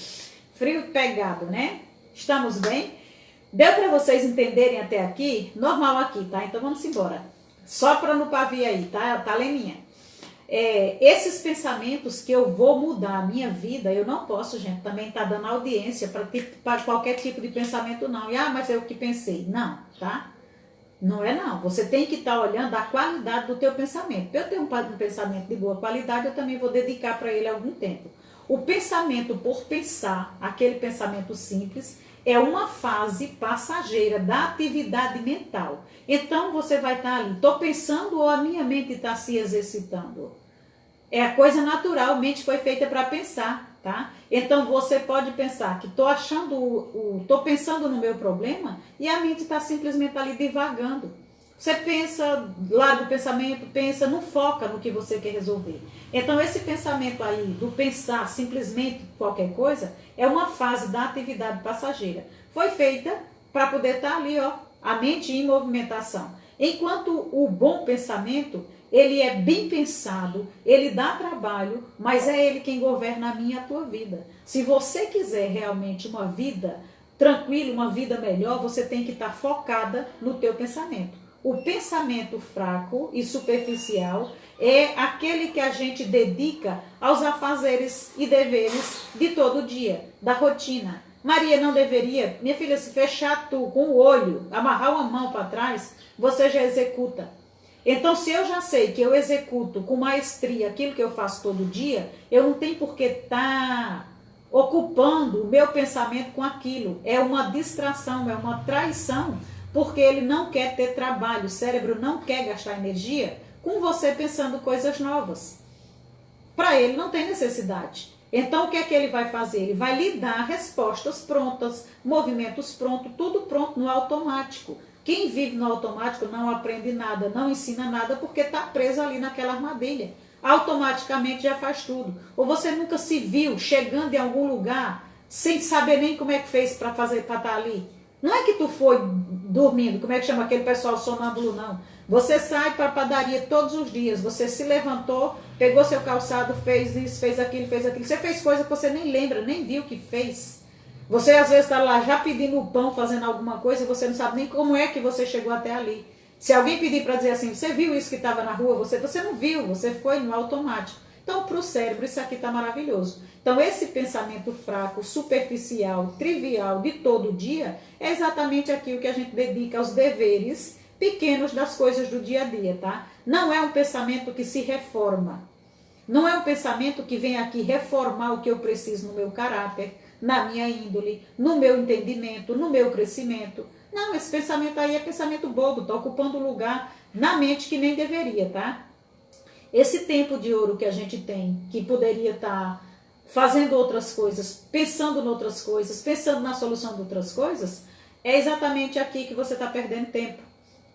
Frio pegado, né? Estamos bem? Deu para vocês entenderem até aqui? Normal aqui, tá? Então vamos embora. Sopra no pavio aí, tá? Tá, Leninha? Esses pensamentos que eu vou mudar a minha vida, eu não posso, gente, também tá dando audiência para qualquer tipo de pensamento, não. E, mas é o que pensei. Não, tá? Não é não. Você tem que estar olhando a qualidade do teu pensamento. Para eu ter um pensamento de boa qualidade, eu também vou dedicar para ele algum tempo. O pensamento por pensar, aquele pensamento simples, é uma fase passageira da atividade mental. Então você vai estar ali, estou pensando ou a minha mente está se exercitando? É a coisa natural, a mente foi feita para pensar, tá? Então você pode pensar que estou pensando no meu problema e a mente está simplesmente ali divagando. Você pensa, larga o pensamento, pensa, não foca no que você quer resolver. Então esse pensamento aí do pensar simplesmente qualquer coisa é uma fase da atividade passageira. Foi feita para poder estar ali, ó, a mente em movimentação. Enquanto o bom pensamento, ele é bem pensado, ele dá trabalho, mas é ele quem governa a minha e a tua vida. Se você quiser realmente uma vida tranquila, uma vida melhor, você tem que estar focada no teu pensamento. O pensamento fraco e superficial é aquele que a gente dedica aos afazeres e deveres de todo dia, da rotina. Maria não deveria, minha filha, se fechar tu com o olho, amarrar uma mão para trás, você já executa. Então, se eu já sei que eu executo com maestria aquilo que eu faço todo dia, eu não tenho por que estar ocupando o meu pensamento com aquilo. É uma distração, é uma traição, porque ele não quer ter trabalho, o cérebro não quer gastar energia com você pensando coisas novas. Para ele não tem necessidade. Então, o que é que ele vai fazer? Ele vai lhe dar respostas prontas, movimentos prontos, tudo pronto no automático. Quem vive no automático não aprende nada, não ensina nada, porque está preso ali naquela armadilha. Automaticamente já faz tudo. Ou você nunca se viu chegando em algum lugar sem saber nem como é que fez para estar ali. Não é que tu foi dormindo, como é que chama aquele pessoal sonâmbulo, não. Você sai para a padaria todos os dias, você se levantou, pegou seu calçado, fez isso, fez aquilo, fez aquilo. Você fez coisa que você nem lembra, nem viu que fez. Você às vezes está lá já pedindo o pão, fazendo alguma coisa, e você não sabe nem como é que você chegou até ali. Se alguém pedir para dizer assim, você viu isso que estava na rua? Você não viu, você foi no automático. Então, para o cérebro, isso aqui está maravilhoso. Então, esse pensamento fraco, superficial, trivial de todo dia, é exatamente aquilo que a gente dedica aos deveres pequenos das coisas do dia a dia, tá? Não é um pensamento que se reforma. Não é um pensamento que vem aqui reformar o que eu preciso no meu caráter, na minha índole, no meu entendimento, no meu crescimento. Não, esse pensamento aí é pensamento bobo, está ocupando lugar na mente que nem deveria, tá? Esse tempo de ouro que a gente tem, que poderia estar fazendo outras coisas, pensando em outras coisas, pensando na solução de outras coisas, é exatamente aqui que você está perdendo tempo.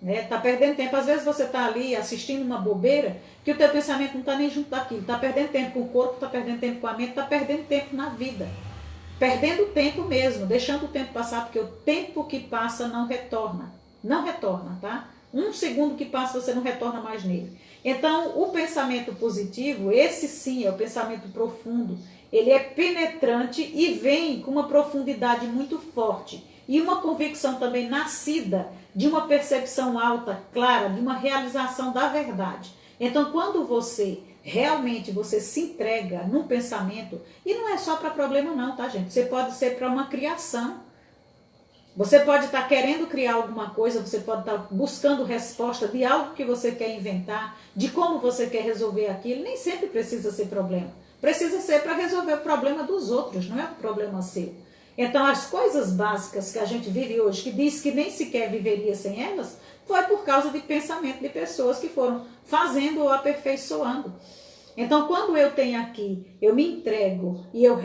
Está perdendo tempo. Às vezes você está ali assistindo uma bobeira que o teu pensamento não está nem junto daquilo. Está perdendo tempo com o corpo, está perdendo tempo com a mente, está perdendo tempo na vida. Perdendo tempo mesmo, deixando o tempo passar, porque o tempo que passa não retorna. Não retorna, tá? Um segundo que passa, você não retorna mais nele. Então, o pensamento positivo, esse sim é o pensamento profundo. Ele é penetrante e vem com uma profundidade muito forte. E uma convicção também nascida de uma percepção alta, clara, de uma realização da verdade. Então, quando você realmente se entrega num pensamento, e não é só para problema não, tá, gente? Você pode ser para uma criação. Você pode estar querendo criar alguma coisa, você pode estar buscando resposta de algo que você quer inventar, de como você quer resolver aquilo. Nem sempre precisa ser problema. Precisa ser para resolver o problema dos outros, não é o problema seu. Então, as coisas básicas que a gente vive hoje, que diz que nem sequer viveria sem elas, foi por causa de pensamento de pessoas que foram fazendo ou aperfeiçoando. Então, quando eu tenho aqui, eu me entrego e eu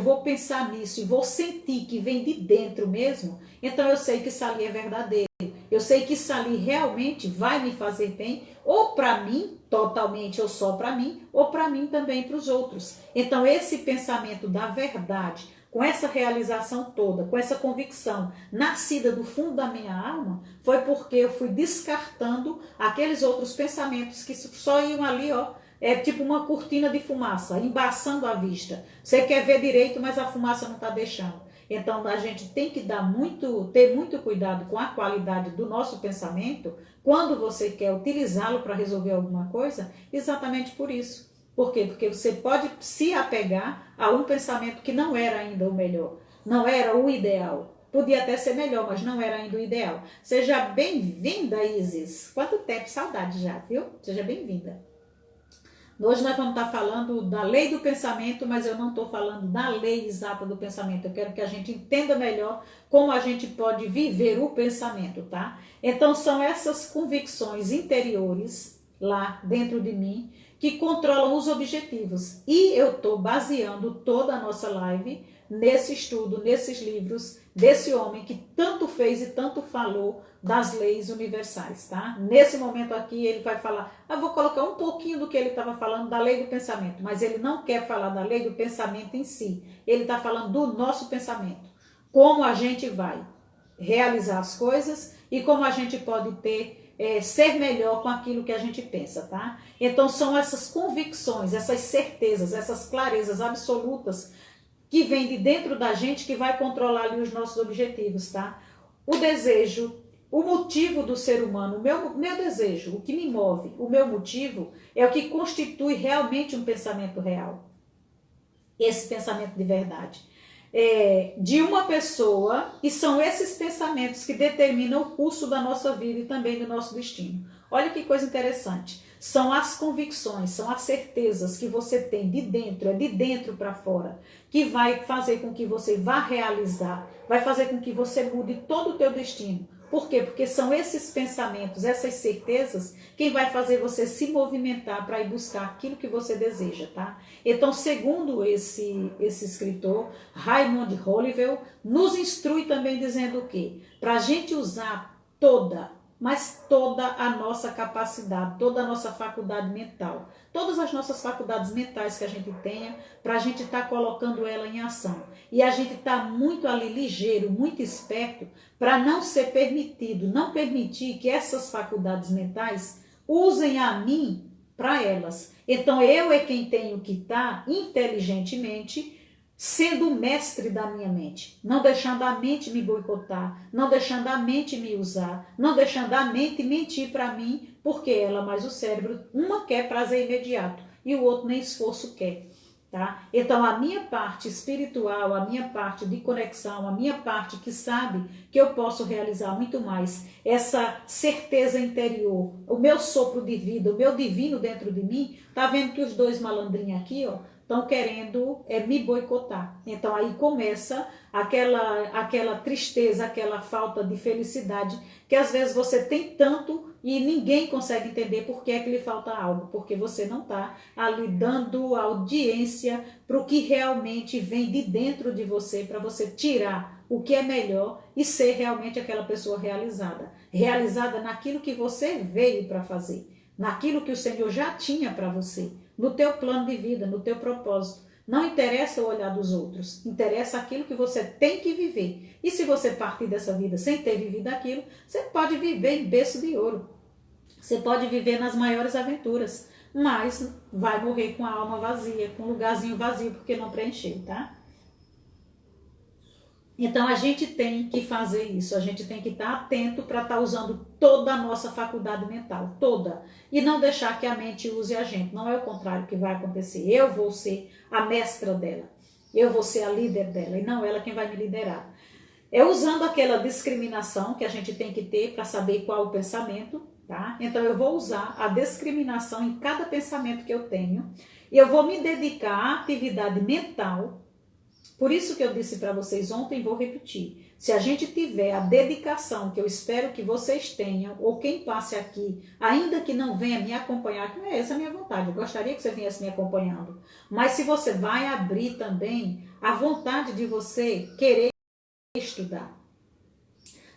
vou pensar nisso e vou sentir que vem de dentro mesmo, então eu sei que isso ali é verdadeiro. Eu sei que isso ali realmente vai me fazer bem, ou para mim, totalmente ou só para mim, ou para mim também para os outros. Então, esse pensamento da verdade, com essa realização toda, com essa convicção nascida do fundo da minha alma, foi porque eu fui descartando aqueles outros pensamentos que só iam ali, ó, é tipo uma cortina de fumaça, embaçando a vista. Você quer ver direito, mas a fumaça não está deixando. Então, a gente tem que ter muito cuidado com a qualidade do nosso pensamento quando você quer utilizá-lo para resolver alguma coisa, exatamente por isso. Por quê? Porque você pode se apegar a um pensamento que não era ainda o melhor, não era o ideal. Podia até ser melhor, mas não era ainda o ideal. Seja bem-vinda, Isis. Quanto tempo, saudade já, viu? Seja bem-vinda. Hoje nós vamos estar falando da lei do pensamento, mas eu não estou falando da lei exata do pensamento. Eu quero que a gente entenda melhor como a gente pode viver o pensamento, tá? Então são essas convicções interiores lá dentro de mim que controlam os objetivos. E eu estou baseando toda a nossa live nesse estudo, nesses livros desse homem que tanto fez e tanto falou das leis universais, tá? Nesse momento aqui ele vai falar, vou colocar um pouquinho do que ele estava falando da lei do pensamento, mas ele não quer falar da lei do pensamento em si, ele está falando do nosso pensamento, como a gente vai realizar as coisas e como a gente pode ser melhor com aquilo que a gente pensa, tá? Então são essas convicções, essas certezas, essas clarezas absolutas que vem de dentro da gente que vai controlar ali os nossos objetivos, tá? O desejo, o motivo do ser humano, o meu desejo, o que me move, o meu motivo é o que constitui realmente um pensamento real. Esse pensamento de verdade. De uma pessoa, e são esses pensamentos que determinam o curso da nossa vida e também do nosso destino. Olha que coisa interessante. São as convicções, são as certezas que você tem de dentro, é de dentro para fora, que vai fazer com que você vá realizar, vai fazer com que você mude todo o teu destino. Por quê? Porque são esses pensamentos, essas certezas, quem vai fazer você se movimentar para ir buscar aquilo que você deseja, tá? Então, segundo esse escritor, Raymond Hollivel, nos instrui também dizendo o quê? Para a gente usar toda a nossa capacidade, toda a nossa faculdade mental, todas as nossas faculdades mentais que a gente tenha, para a gente estar colocando ela em ação. E a gente está muito ali ligeiro, muito esperto, para não ser permitido, não permitir que essas faculdades mentais usem a mim para elas. Então eu é quem tenho que estar inteligentemente sendo o mestre da minha mente, não deixando a mente me boicotar, não deixando a mente me usar, não deixando a mente mentir para mim, porque ela mais o cérebro, uma quer prazer imediato e o outro nem esforço quer, tá? Então a minha parte espiritual, a minha parte de conexão, a minha parte que sabe que eu posso realizar muito mais, essa certeza interior, o meu sopro de vida, o meu divino dentro de mim, tá vendo que os dois malandrinhos aqui, ó, estão querendo me boicotar. Então aí começa aquela tristeza, aquela falta de felicidade, que às vezes você tem tanto e ninguém consegue entender por que é que lhe falta algo, porque você não está ali dando audiência para o que realmente vem de dentro de você, para você tirar o que é melhor e ser realmente aquela pessoa realizada. Realizada naquilo que você veio para fazer, naquilo que o Senhor já tinha para você, no teu plano de vida, no teu propósito. Não interessa o olhar dos outros, interessa aquilo que você tem que viver. E se você partir dessa vida sem ter vivido aquilo, você pode viver em berço de ouro. Você pode viver nas maiores aventuras, mas vai morrer com a alma vazia, com um lugarzinho vazio, porque não preencheu, tá? Então a gente tem que fazer isso, a gente tem que estar atento para estar usando toda a nossa faculdade mental, toda. E não deixar que a mente use a gente, não é o contrário que vai acontecer. Eu vou ser a mestra dela, eu vou ser a líder dela e não ela quem vai me liderar. É usando aquela discriminação que a gente tem que ter para saber qual o pensamento, tá? Então eu vou usar a discriminação em cada pensamento que eu tenho e eu vou me dedicar à atividade mental. Por isso que eu disse para vocês ontem, vou repetir. Se a gente tiver a dedicação que eu espero que vocês tenham, ou quem passe aqui, ainda que não venha me acompanhar, que não é essa a minha vontade, eu gostaria que você viesse me acompanhando. Mas se você vai abrir também a vontade de você querer estudar,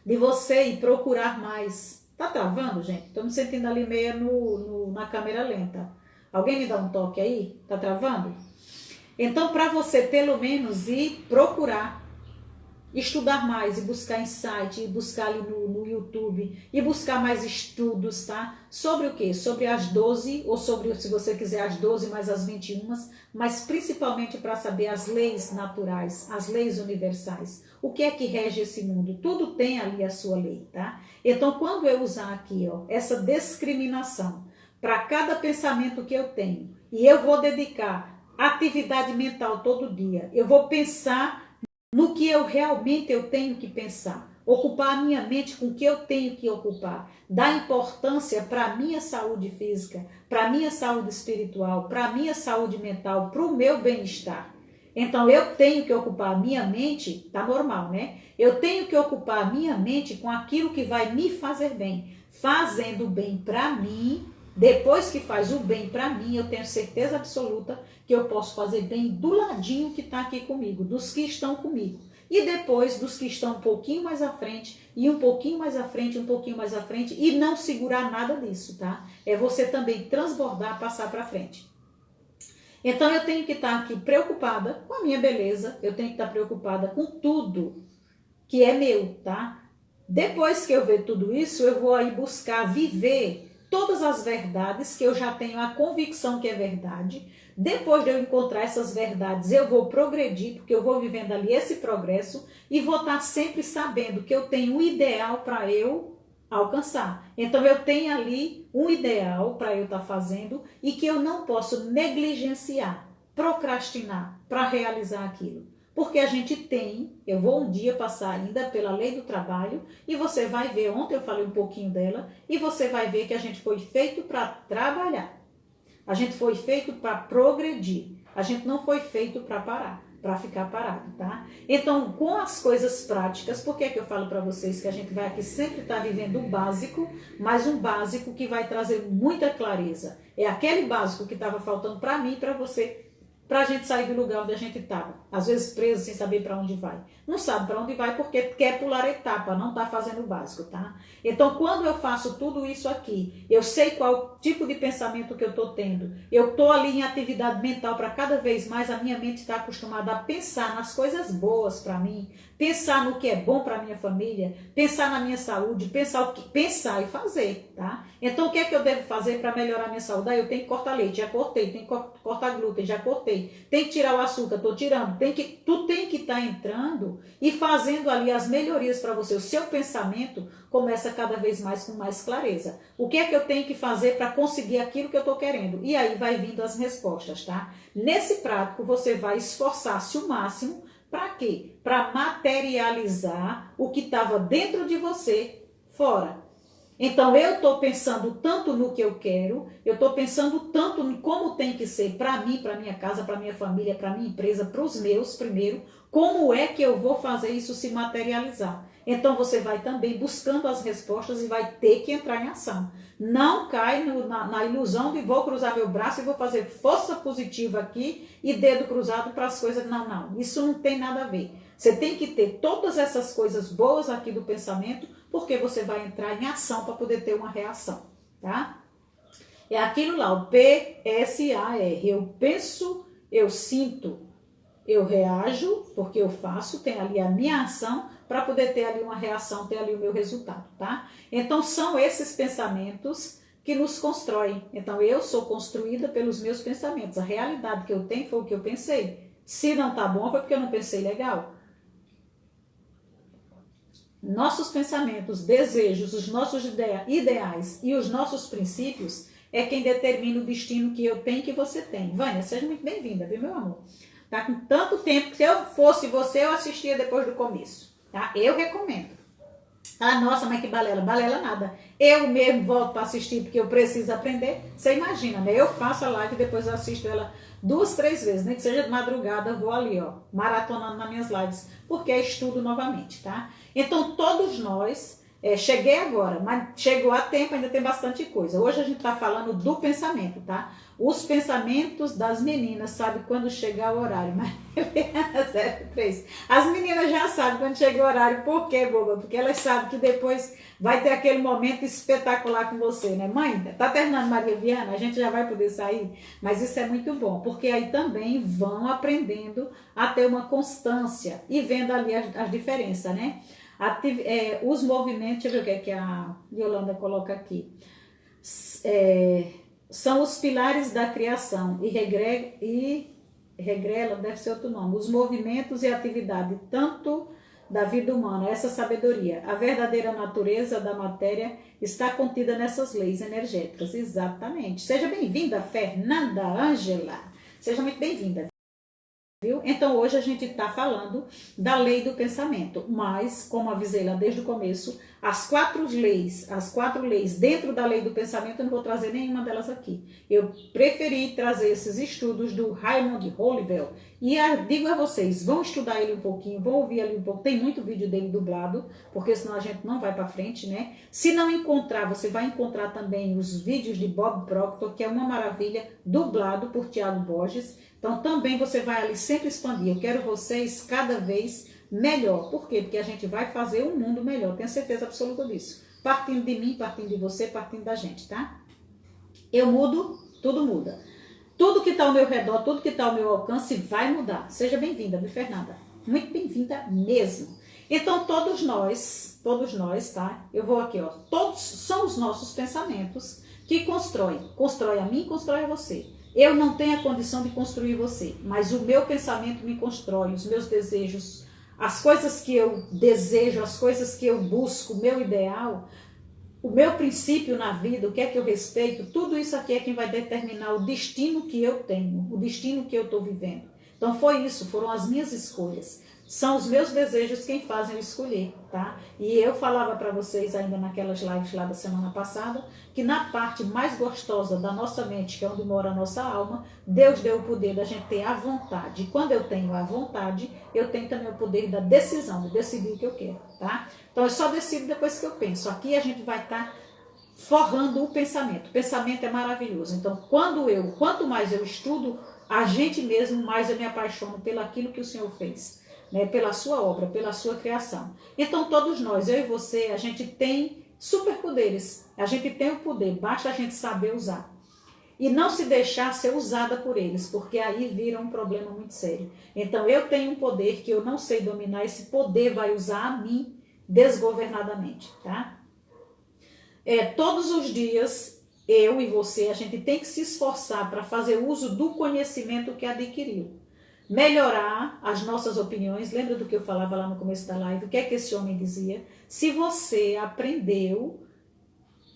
de você ir procurar mais. Tá travando, gente? Estou me sentindo ali meio na câmera lenta. Alguém me dá um toque aí? Tá travando? Então, para você, pelo menos, ir procurar, estudar mais e buscar insight, e buscar ali no YouTube, e buscar mais estudos, tá? Sobre o quê? Sobre as 12, ou sobre, se você quiser, as 12 mais as 21, mas principalmente para saber as leis naturais, as leis universais. O que é que rege esse mundo? Tudo tem ali a sua lei, tá? Então, quando eu usar aqui, ó, essa discriminação para cada pensamento que eu tenho, e eu vou dedicar atividade mental todo dia. Eu vou pensar no que eu realmente tenho que pensar. Ocupar a minha mente com o que eu tenho que ocupar. Dar importância para a minha saúde física, para a minha saúde espiritual, para a minha saúde mental, para o meu bem-estar. Então eu tenho que ocupar a minha mente, tá normal, né? Eu tenho que ocupar a minha mente com aquilo que vai me fazer bem. Fazendo bem para mim. Depois que faz o bem para mim, eu tenho certeza absoluta que eu posso fazer bem do ladinho que está aqui comigo, dos que estão comigo. E depois dos que estão um pouquinho mais à frente, e um pouquinho mais à frente, um pouquinho mais à frente, e não segurar nada disso, tá? É você também transbordar, passar para frente. Então eu tenho que estar aqui preocupada com a minha beleza, eu tenho que estar preocupada com tudo que é meu, tá? Depois que eu ver tudo isso, eu vou aí buscar viver todas as verdades que eu já tenho a convicção que é verdade. Depois de eu encontrar essas verdades, eu vou progredir, porque eu vou vivendo ali esse progresso e vou estar sempre sabendo que eu tenho um ideal para eu alcançar. Então eu tenho ali um ideal para eu estar fazendo e que eu não posso negligenciar, procrastinar para realizar aquilo. Porque a gente tem, eu vou um dia passar ainda pela lei do trabalho e você vai ver, ontem eu falei um pouquinho dela, e você vai ver que a gente foi feito para trabalhar. A gente foi feito para progredir. A gente não foi feito para parar, para ficar parado, tá? Então, com as coisas práticas, por que é que eu falo para vocês que a gente vai aqui sempre estar vivendo o básico, mas um básico que vai trazer muita clareza. É aquele básico que estava faltando para mim e para você, para a gente sair do lugar onde a gente estava. Às vezes preso sem saber para onde vai. Não sabe para onde vai porque quer pular etapa, não está fazendo o básico, tá? Então, quando eu faço tudo isso aqui, eu sei qual tipo de pensamento que eu estou tendo. Eu estou ali em atividade mental para cada vez mais a minha mente estar acostumada a pensar nas coisas boas para mim, pensar no que é bom para minha família, pensar na minha saúde, pensar e fazer, tá? Então, o que é que eu devo fazer para melhorar a minha saúde? Eu tenho que cortar leite, já cortei, tenho que cortar glúten, já cortei, tem que tirar o açúcar, estou tirando, tu tem que estar entrando e fazendo ali as melhorias para você. O seu pensamento começa cada vez mais com mais clareza. O que é que eu tenho que fazer para conseguir aquilo que eu estou querendo? E aí vai vindo as respostas, tá? Nesse prático, você vai esforçar-se o máximo. Para quê? Para materializar o que estava dentro de você fora. Então eu estou pensando tanto no que eu quero, eu estou pensando tanto em como tem que ser para mim, para minha casa, para minha família, para minha empresa, para os meus primeiro, como é que eu vou fazer isso se materializar. Então você vai também buscando as respostas e vai ter que entrar em ação. Não cai na ilusão de vou cruzar meu braço e vou fazer força positiva aqui e dedo cruzado para as coisas. Não, não, isso não tem nada a ver. Você tem que ter todas essas coisas boas aqui do pensamento, porque você vai entrar em ação para poder ter uma reação, tá? É aquilo lá, o PSAR. Eu penso, eu sinto, eu reajo, porque eu faço, tem ali a minha ação, para poder ter ali uma reação, ter ali o meu resultado, tá? Então, são esses pensamentos que nos constroem. Então, eu sou construída pelos meus pensamentos. A realidade que eu tenho foi o que eu pensei. Se não tá bom, foi porque eu não pensei legal. Nossos pensamentos, desejos, os nossos ideais e os nossos princípios é quem determina o destino que eu tenho e que você tem. Vânia, seja muito bem-vinda, viu, meu amor? Tá com tanto tempo que se eu fosse você, eu assistia depois do começo, tá? Eu recomendo. Ah, nossa, mas que balela. Balela nada. Eu mesmo volto para assistir porque eu preciso aprender. Você imagina, né? Eu faço a live e depois eu assisto ela 2, 3 vezes. Nem que seja de madrugada, eu vou ali, ó, maratonando nas minhas lives, porque é estudo novamente, tá? Então, todos nós, cheguei agora, mas chegou a tempo, ainda tem bastante coisa. Hoje a gente tá falando do pensamento, tá? Os pensamentos das meninas, sabe quando chegar o horário, mas 03. As meninas já sabem quando chega o horário, por quê, boba? Porque elas sabem que depois vai ter aquele momento espetacular com você, né? Mãe, tá terminando Maria Viana, a gente já vai poder sair, mas isso é muito bom, porque aí também vão aprendendo a ter uma constância e vendo ali as diferenças, né? Os movimentos, deixa eu ver o que a Yolanda coloca aqui. São os pilares da criação e regrela, deve ser outro nome, os movimentos e atividade tanto da vida humana, essa sabedoria. A verdadeira natureza da matéria está contida nessas leis energéticas. Exatamente. Seja bem-vinda, Fernanda Ângela. Seja muito bem-vinda. Viu? Então hoje a gente está falando da lei do pensamento, mas como avisei lá desde o começo, as quatro leis dentro da lei do pensamento, eu não vou trazer nenhuma delas aqui. Eu preferi trazer esses estudos do Raymond Hollivel e digo a vocês, vão estudar ele um pouquinho, vão ouvir ali um pouco, tem muito vídeo dele dublado, porque senão a gente não vai para frente, né? Se não encontrar, você vai encontrar também os vídeos de Bob Proctor, que é uma maravilha, dublado por Tiago Borges. Então também você vai ali sempre expandir. Eu quero vocês cada vez melhor. Por quê? Porque a gente vai fazer um mundo melhor. Tenho certeza absoluta disso. Partindo de mim, partindo de você, partindo da gente, tá? Eu mudo, tudo muda. Tudo que está ao meu redor, tudo que está ao meu alcance vai mudar. Seja bem-vinda, viu, Fernanda? Muito bem-vinda mesmo. Então todos nós, tá? Eu vou aqui, ó. Todos são os nossos pensamentos que constroem. Constrói a mim, constrói a você. Eu não tenho a condição de construir você, mas o meu pensamento me constrói, os meus desejos, as coisas que eu desejo, as coisas que eu busco, o meu ideal, o meu princípio na vida, o que é que eu respeito, tudo isso aqui é quem vai determinar o destino que eu tenho, o destino que eu estou vivendo. Então foi isso, foram as minhas escolhas. São os meus desejos quem fazem eu escolher, tá? E eu falava para vocês ainda naquelas lives lá da semana passada, que na parte mais gostosa da nossa mente, que é onde mora a nossa alma, Deus deu o poder da gente ter a vontade. E quando eu tenho a vontade, eu tenho também o poder da decisão, de decidir o que eu quero, tá? Então eu só decido depois que eu penso. Aqui a gente vai estar forrando o pensamento. O pensamento é maravilhoso. Então quanto mais eu estudo a gente mesmo, mais eu me apaixono pelo aquilo que o Senhor fez. Né, pela sua obra, pela sua criação. Então todos nós, eu e você, a gente tem superpoderes, a gente tem o poder, basta a gente saber usar. E não se deixar ser usada por eles, porque aí vira um problema muito sério. Então eu tenho um poder que eu não sei dominar, esse poder vai usar a mim desgovernadamente, tá? Todos os dias, eu e você, a gente tem que se esforçar para fazer uso do conhecimento que adquiriu. Melhorar as nossas opiniões. Lembra do que eu falava lá no começo da live? O que é que esse homem dizia? Se você aprendeu,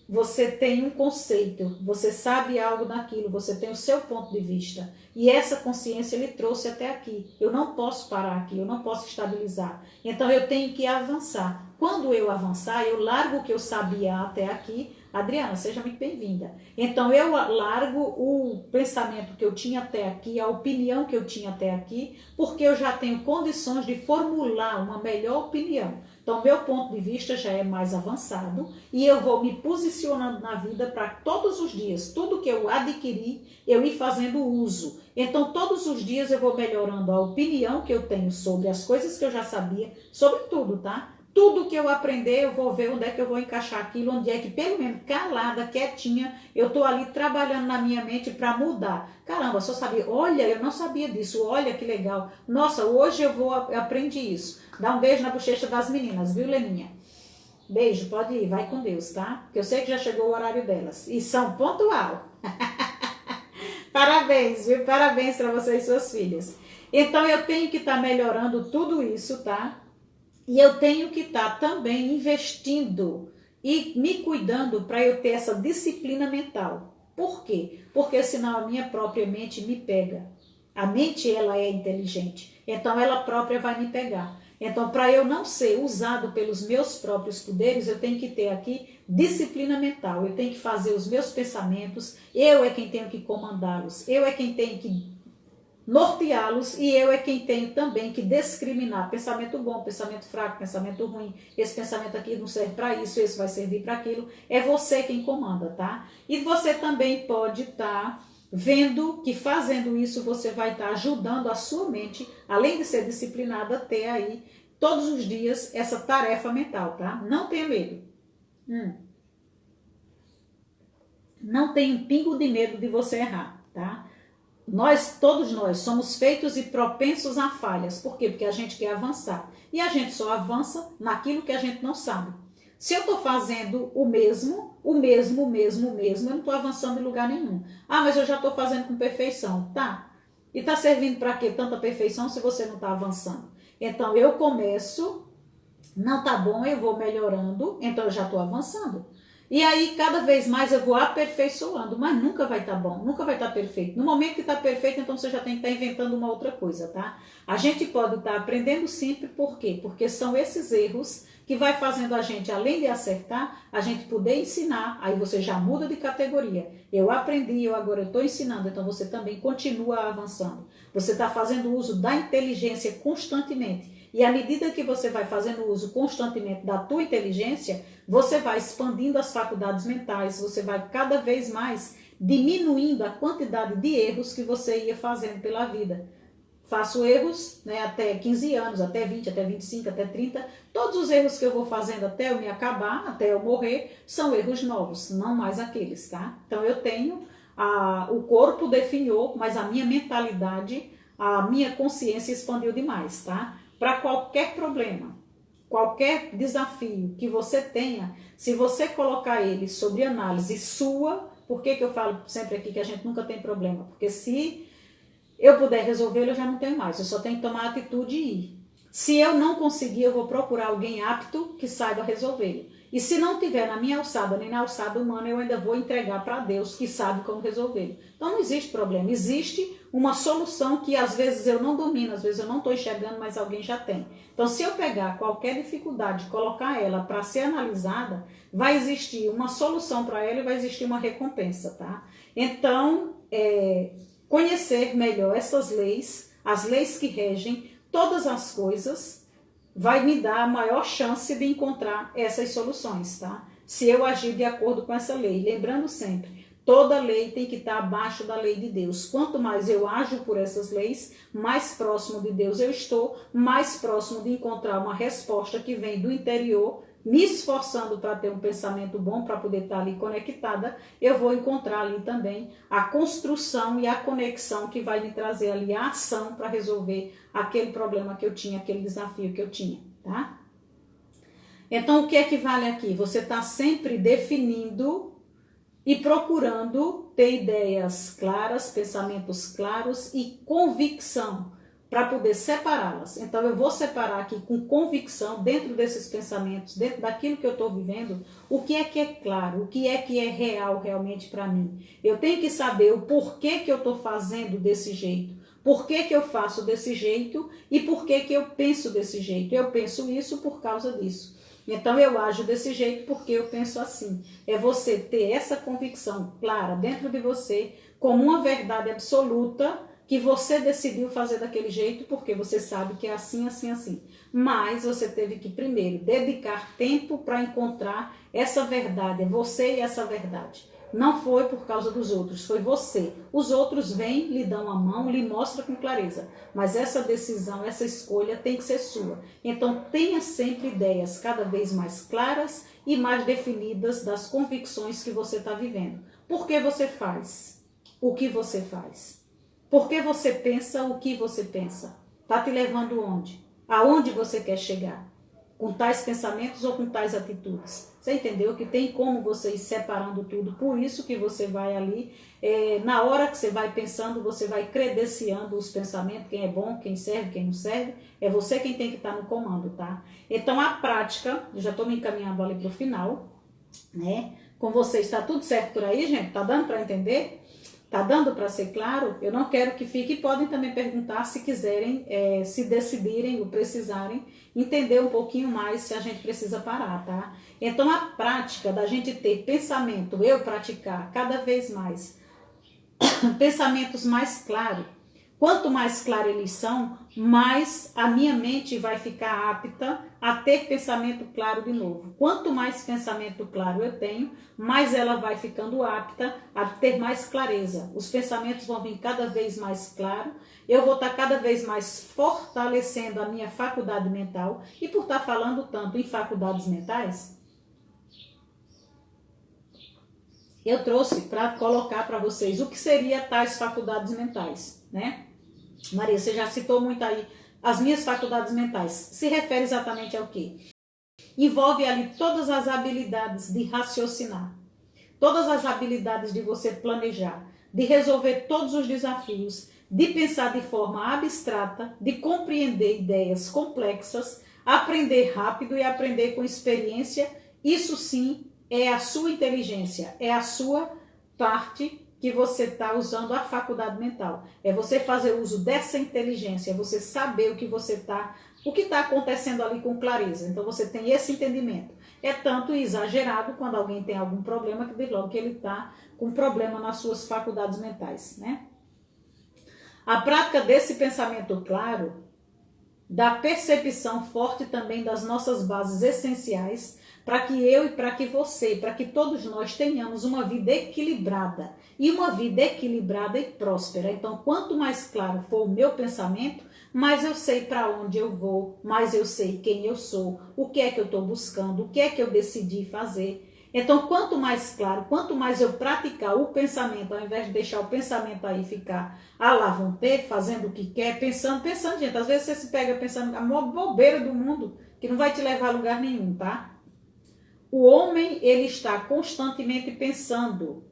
você tem um conceito, você sabe algo daquilo, você tem o seu ponto de vista. E essa consciência ele trouxe até aqui. Eu não posso parar aqui, eu não posso estabilizar. Então eu tenho que avançar. quando eu avançar, eu largo o que eu sabia até aqui. Adriana, seja muito bem-vinda. Então, eu largo o pensamento que eu tinha até aqui, a opinião que eu tinha até aqui, porque eu já tenho condições de formular uma melhor opinião. Então, meu ponto de vista já é mais avançado e eu vou me posicionando na vida para todos os dias, tudo que eu adquiri, eu ir fazendo uso. Então, todos os dias eu vou melhorando a opinião que eu tenho sobre as coisas que eu já sabia, sobre tudo, tá? Tudo que eu aprender, eu vou ver onde é que eu vou encaixar aquilo, onde é que, pelo menos, calada, quietinha, eu estou ali trabalhando na minha mente para mudar. Caramba, só sabia, olha, eu não sabia disso, olha que legal. Nossa, hoje eu aprendi isso. Dá um beijo na bochecha das meninas, viu, Leninha? Beijo, pode ir, vai com Deus, tá? Porque eu sei que já chegou o horário delas. E são pontual. Parabéns, viu? Parabéns para vocês e suas filhas. Então, eu tenho que estar melhorando tudo isso, tá? E eu tenho que estar também investindo e me cuidando para eu ter essa disciplina mental. Por quê? Porque senão a minha própria mente me pega. A mente, ela é inteligente. Então, ela própria vai me pegar. Então, para eu não ser usado pelos meus próprios poderes, eu tenho que ter aqui disciplina mental. Eu tenho que fazer os meus pensamentos. Eu é quem tenho que comandá-los. Eu é quem tenho que norteá-los e eu é quem tenho também que discriminar pensamento bom, pensamento fraco, pensamento ruim, esse pensamento aqui não serve para isso, esse vai servir para aquilo, é você quem comanda, tá? E você também pode estar vendo que fazendo isso você vai estar ajudando a sua mente, além de ser disciplinada, a ter aí todos os dias essa tarefa mental, tá? Não tenha medo. Não tem um pingo de medo de você errar, tá? Todos nós, somos feitos e propensos a falhas. Por quê? Porque a gente quer avançar. E a gente só avança naquilo que a gente não sabe. Se eu estou fazendo o mesmo, eu não estou avançando em lugar nenhum. Ah, mas eu já estou fazendo com perfeição. Tá. E está servindo para quê tanta perfeição se você não está avançando? Então, eu começo, não tá bom, eu vou melhorando, então eu já estou avançando. E aí, cada vez mais eu vou aperfeiçoando, mas nunca vai estar bom, nunca vai estar perfeito. No momento que está perfeito, então você já tem que estar inventando uma outra coisa, tá? A gente pode estar aprendendo sempre, por quê? Porque são esses erros que vai fazendo a gente, além de acertar, a gente poder ensinar, aí você já muda de categoria. Eu aprendi, agora eu estou ensinando, então você também continua avançando. Você está fazendo uso da inteligência constantemente. E à medida que você vai fazendo uso constantemente da tua inteligência, você vai expandindo as faculdades mentais, você vai cada vez mais diminuindo a quantidade de erros que você ia fazendo pela vida. Faço erros, né, até 15 anos, até 20, até 25, até 30. Todos os erros que eu vou fazendo até eu me acabar, até eu morrer, são erros novos, não mais aqueles, tá? Então eu tenho, o corpo definhou, mas a minha mentalidade, a minha consciência expandiu demais, tá? Para qualquer problema, qualquer desafio que você tenha, se você colocar ele sob análise sua, por que eu falo sempre aqui que a gente nunca tem problema? Porque se eu puder resolvê-lo, eu já não tenho mais, eu só tenho que tomar atitude e ir. Se eu não conseguir, eu vou procurar alguém apto que saiba resolvê-lo. E se não tiver na minha alçada, nem na alçada humana, eu ainda vou entregar para Deus, que sabe como resolvê-lo. Então não existe problema, existe uma solução que às vezes eu não domino, às vezes eu não estou enxergando, mas alguém já tem. Então se eu pegar qualquer dificuldade e colocar ela para ser analisada, vai existir uma solução para ela e vai existir uma recompensa, tá? Então, conhecer melhor essas leis, as leis que regem todas as coisas, vai me dar a maior chance de encontrar essas soluções, tá? Se eu agir de acordo com essa lei. Lembrando sempre, toda lei tem que estar abaixo da lei de Deus. Quanto mais eu ajo por essas leis, mais próximo de Deus eu estou, mais próximo de encontrar uma resposta que vem do interior, me esforçando para ter um pensamento bom, para poder estar ali conectada, eu vou encontrar ali também a construção e a conexão que vai me trazer ali a ação para resolver aquele problema que eu tinha, aquele desafio que eu tinha, tá? Então, o que é que vale aqui? Você está sempre definindo e procurando ter ideias claras, pensamentos claros e convicção para poder separá-las. Então, eu vou separar aqui com convicção, dentro desses pensamentos, dentro daquilo que eu estou vivendo, o que é claro, o que é real realmente para mim. Eu tenho que saber o porquê que eu estou fazendo desse jeito, por que eu faço desse jeito e por que eu penso desse jeito. Eu penso isso por causa disso. Então eu ajo desse jeito porque eu penso assim. É você ter essa convicção clara dentro de você, como uma verdade absoluta, que você decidiu fazer daquele jeito porque você sabe que é assim, assim, assim. Mas você teve que primeiro dedicar tempo para encontrar essa verdade, é você e essa verdade. Não foi por causa dos outros, foi você. Os outros vêm, lhe dão a mão, lhe mostram com clareza. Mas essa decisão, essa escolha tem que ser sua. Então tenha sempre ideias cada vez mais claras e mais definidas das convicções que você está vivendo. Por que você faz o que você faz? Por que você pensa o que você pensa? Está te levando onde? Aonde você quer chegar? Com tais pensamentos ou com tais atitudes? Você entendeu que tem como você ir separando tudo? Por isso que você vai ali, na hora que você vai pensando, você vai credenciando os pensamentos, quem é bom, quem serve, quem não serve. É você quem tem que estar no comando, tá? Então a prática, eu já estou me encaminhando ali para o final, né? Com você está tudo certo por aí, gente? Tá dando para entender? Tá dando para ser claro? Eu não quero que fique, e podem também perguntar se quiserem, se decidirem ou precisarem entender um pouquinho mais, se a gente precisa parar, tá? Então a prática da gente ter pensamento, eu praticar cada vez mais, pensamentos mais claros. Quanto mais claros eles são, mais a minha mente vai ficar apta a ter pensamento claro de novo. Quanto mais pensamento claro eu tenho, mais ela vai ficando apta a ter mais clareza. Os pensamentos vão vir cada vez mais claros, eu vou estar cada vez mais fortalecendo a minha faculdade mental. E por estar falando tanto em faculdades mentais, eu trouxe para colocar para vocês o que seria tais faculdades mentais, né? Maria, você já citou muito aí as minhas faculdades mentais. Se refere exatamente ao quê? Envolve ali todas as habilidades de raciocinar, todas as habilidades de você planejar, de resolver todos os desafios, de pensar de forma abstrata, de compreender ideias complexas, aprender rápido e aprender com experiência. Isso sim é a sua inteligência, é a sua parte que você está usando a faculdade mental. É você fazer uso dessa inteligência, é você saber o que está acontecendo ali com clareza. Então você tem esse entendimento. É tanto exagerado quando alguém tem algum problema que diz logo que ele está com problema nas suas faculdades mentais, né? A prática desse pensamento claro, da percepção forte também das nossas bases essenciais, para que eu e para que você, para que todos nós tenhamos uma vida equilibrada, e uma vida equilibrada e próspera. Então, quanto mais claro for o meu pensamento, mais eu sei para onde eu vou, mais eu sei quem eu sou, o que é que eu estou buscando, o que é que eu decidi fazer. Então, quanto mais claro, quanto mais eu praticar o pensamento, ao invés de deixar o pensamento aí ficar à la vontade, fazendo o que quer, pensando, gente, às vezes você se pega pensando a maior bobeira do mundo, que não vai te levar a lugar nenhum, tá? O homem, ele está constantemente pensando.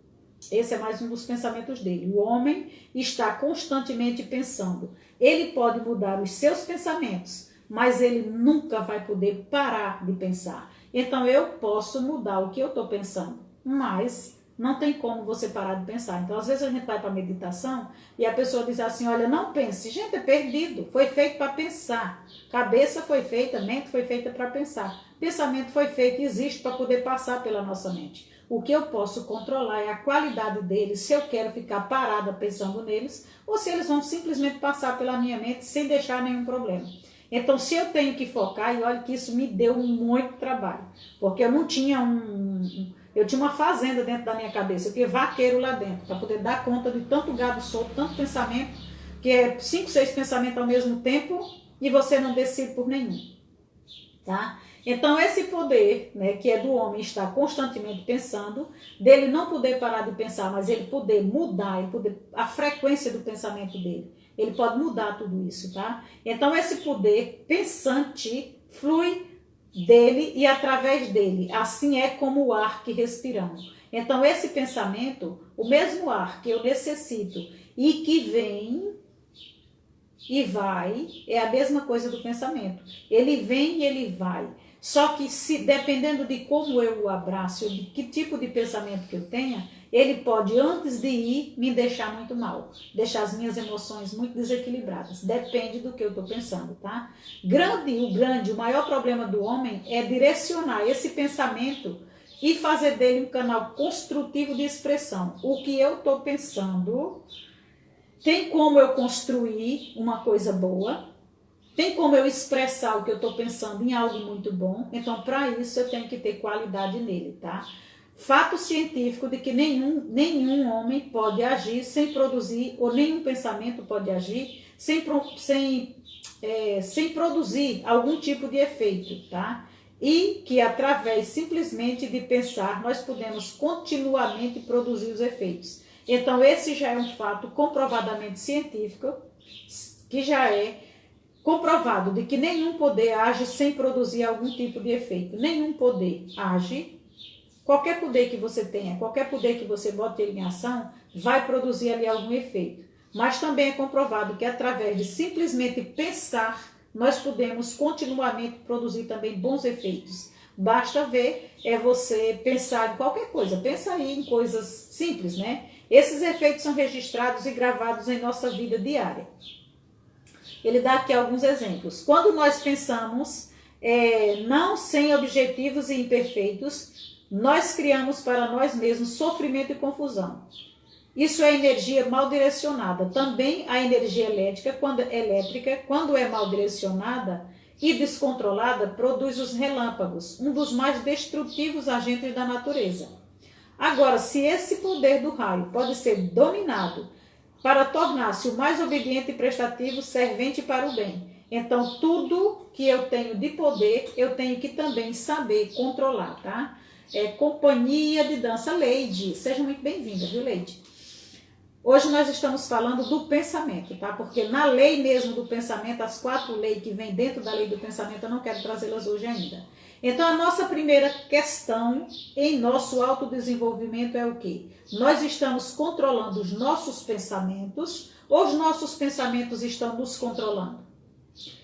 Esse é mais um dos pensamentos dele. O homem está constantemente pensando. Ele pode mudar os seus pensamentos, mas ele nunca vai poder parar de pensar. Então eu posso mudar o que eu estou pensando, mas não tem como você parar de pensar. Então às vezes a gente vai para a meditação e a pessoa diz assim, olha, não pense. Gente, é perdido. Foi feito para pensar. Cabeça foi feita, mente foi feita para pensar. Pensamento foi feito, existe para poder passar pela nossa mente. O que eu posso controlar é a qualidade deles, se eu quero ficar parada pensando neles, ou se eles vão simplesmente passar pela minha mente sem deixar nenhum problema. Então, se eu tenho que focar, e olha que isso me deu muito trabalho, porque eu não tinha eu tinha uma fazenda dentro da minha cabeça, eu tinha vaqueiro lá dentro, para poder dar conta de tanto gado solto, tanto pensamento, que é 5, 6 pensamentos ao mesmo tempo, e você não decide por nenhum, tá? Então esse poder, né, que é do homem estar constantemente pensando, dele não poder parar de pensar, mas ele poder mudar, a frequência do pensamento dele, ele pode mudar tudo isso, tá? Então esse poder pensante flui dele e através dele, assim é como o ar que respiramos. Então esse pensamento, o mesmo ar que eu necessito e que vem e vai, é a mesma coisa do pensamento. Ele vem e ele vai. Só que dependendo de como eu o abraço, de que tipo de pensamento que eu tenha, ele pode, antes de ir, me deixar muito mal, deixar as minhas emoções muito desequilibradas. Depende do que eu estou pensando, tá? O maior problema do homem é direcionar esse pensamento e fazer dele um canal construtivo de expressão. O que eu estou pensando, tem como eu construir uma coisa boa, tem como eu expressar o que eu estou pensando em algo muito bom. Então, para isso, eu tenho que ter qualidade nele, tá? Fato científico de que nenhum homem pode agir sem produzir, ou nenhum pensamento pode agir sem produzir algum tipo de efeito, tá? E que através simplesmente de pensar, nós podemos continuamente produzir os efeitos. Então, esse já é um fato comprovadamente científico, que já é comprovado de que nenhum poder age sem produzir algum tipo de efeito. Nenhum poder age. Qualquer poder que você tenha, qualquer poder que você bote ele em ação, vai produzir ali algum efeito. Mas também é comprovado que através de simplesmente pensar, nós podemos continuamente produzir também bons efeitos. Basta ver, você pensar em qualquer coisa. Pensa aí em coisas simples, né? Esses efeitos são registrados e gravados em nossa vida diária. Ele dá aqui alguns exemplos. Quando nós pensamos não sem objetivos e imperfeitos, nós criamos para nós mesmos sofrimento e confusão. Isso é energia mal direcionada. Também a energia elétrica, quando é mal direcionada e descontrolada, produz os relâmpagos, um dos mais destrutivos agentes da natureza. Agora, se esse poder do raio pode ser dominado para tornar-se o mais obediente e prestativo, servente para o bem, então tudo que eu tenho de poder, eu tenho que também saber controlar, tá? Companhia de dança, Leide. Seja muito bem-vinda, viu, Leide? Hoje nós estamos falando do pensamento, tá? Porque na lei mesmo do pensamento, as 4 leis que vêm dentro da lei do pensamento, eu não quero trazê-las hoje ainda. Então, a nossa primeira questão em nosso autodesenvolvimento é o quê? Nós estamos controlando os nossos pensamentos ou os nossos pensamentos estão nos controlando?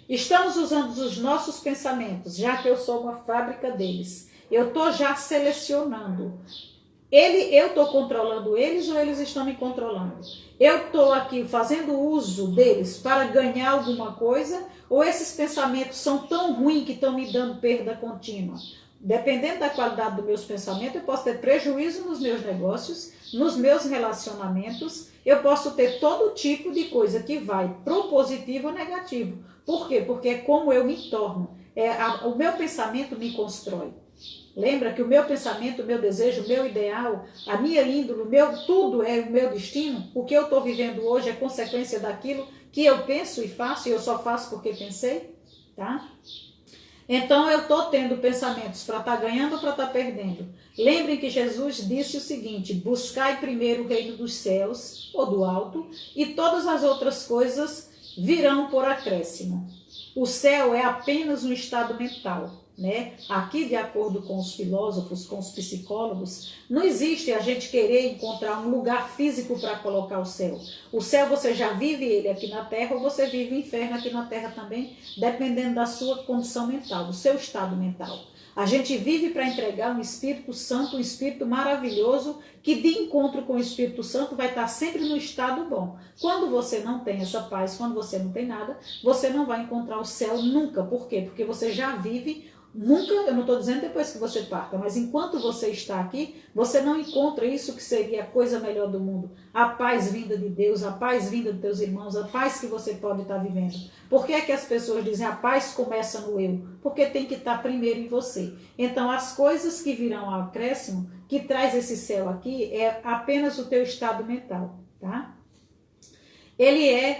Estamos usando os nossos pensamentos, já que eu sou uma fábrica deles. Eu estou já selecionando. Eu estou controlando eles ou eles estão me controlando? Eu estou aqui fazendo uso deles para ganhar alguma coisa ou esses pensamentos são tão ruins que estão me dando perda contínua? Dependendo da qualidade dos meus pensamentos, eu posso ter prejuízo nos meus negócios, nos meus relacionamentos, eu posso ter todo tipo de coisa que vai pro positivo ou negativo. Por quê? Porque é como eu me torno. O meu pensamento me constrói. Lembra que o meu pensamento, o meu desejo, o meu ideal, a minha índole, tudo é o meu destino? O que eu estou vivendo hoje é consequência daquilo que eu penso e faço, e eu só faço porque pensei, tá? Então eu estou tendo pensamentos para estar ganhando ou para estar perdendo. Lembrem que Jesus disse o seguinte: buscai primeiro o reino dos céus, ou do alto, e todas as outras coisas virão por acréscimo. O céu é apenas um estado mental, né? Aqui, de acordo com os filósofos, com os psicólogos, não existe a gente querer encontrar um lugar físico para colocar o céu. O céu você já vive ele aqui na terra ou você vive o inferno aqui na terra também, dependendo da sua condição mental, do seu estado mental. A gente vive para entregar um Espírito Santo, um Espírito maravilhoso, que de encontro com o Espírito Santo vai estar sempre no estado bom. Quando você não tem essa paz, quando você não tem nada, você não vai encontrar o céu nunca. Por quê? Porque você já vive. Nunca, eu não estou dizendo depois que você parta, mas enquanto você está aqui, você não encontra isso que seria a coisa melhor do mundo. A paz vinda de Deus, a paz vinda dos teus irmãos, a paz que você pode estar vivendo. Por que é que as pessoas dizem a paz começa no eu? Porque tem que estar primeiro em você. Então as coisas que virão ao acréscimo, que traz esse céu aqui, é apenas o teu estado mental, tá?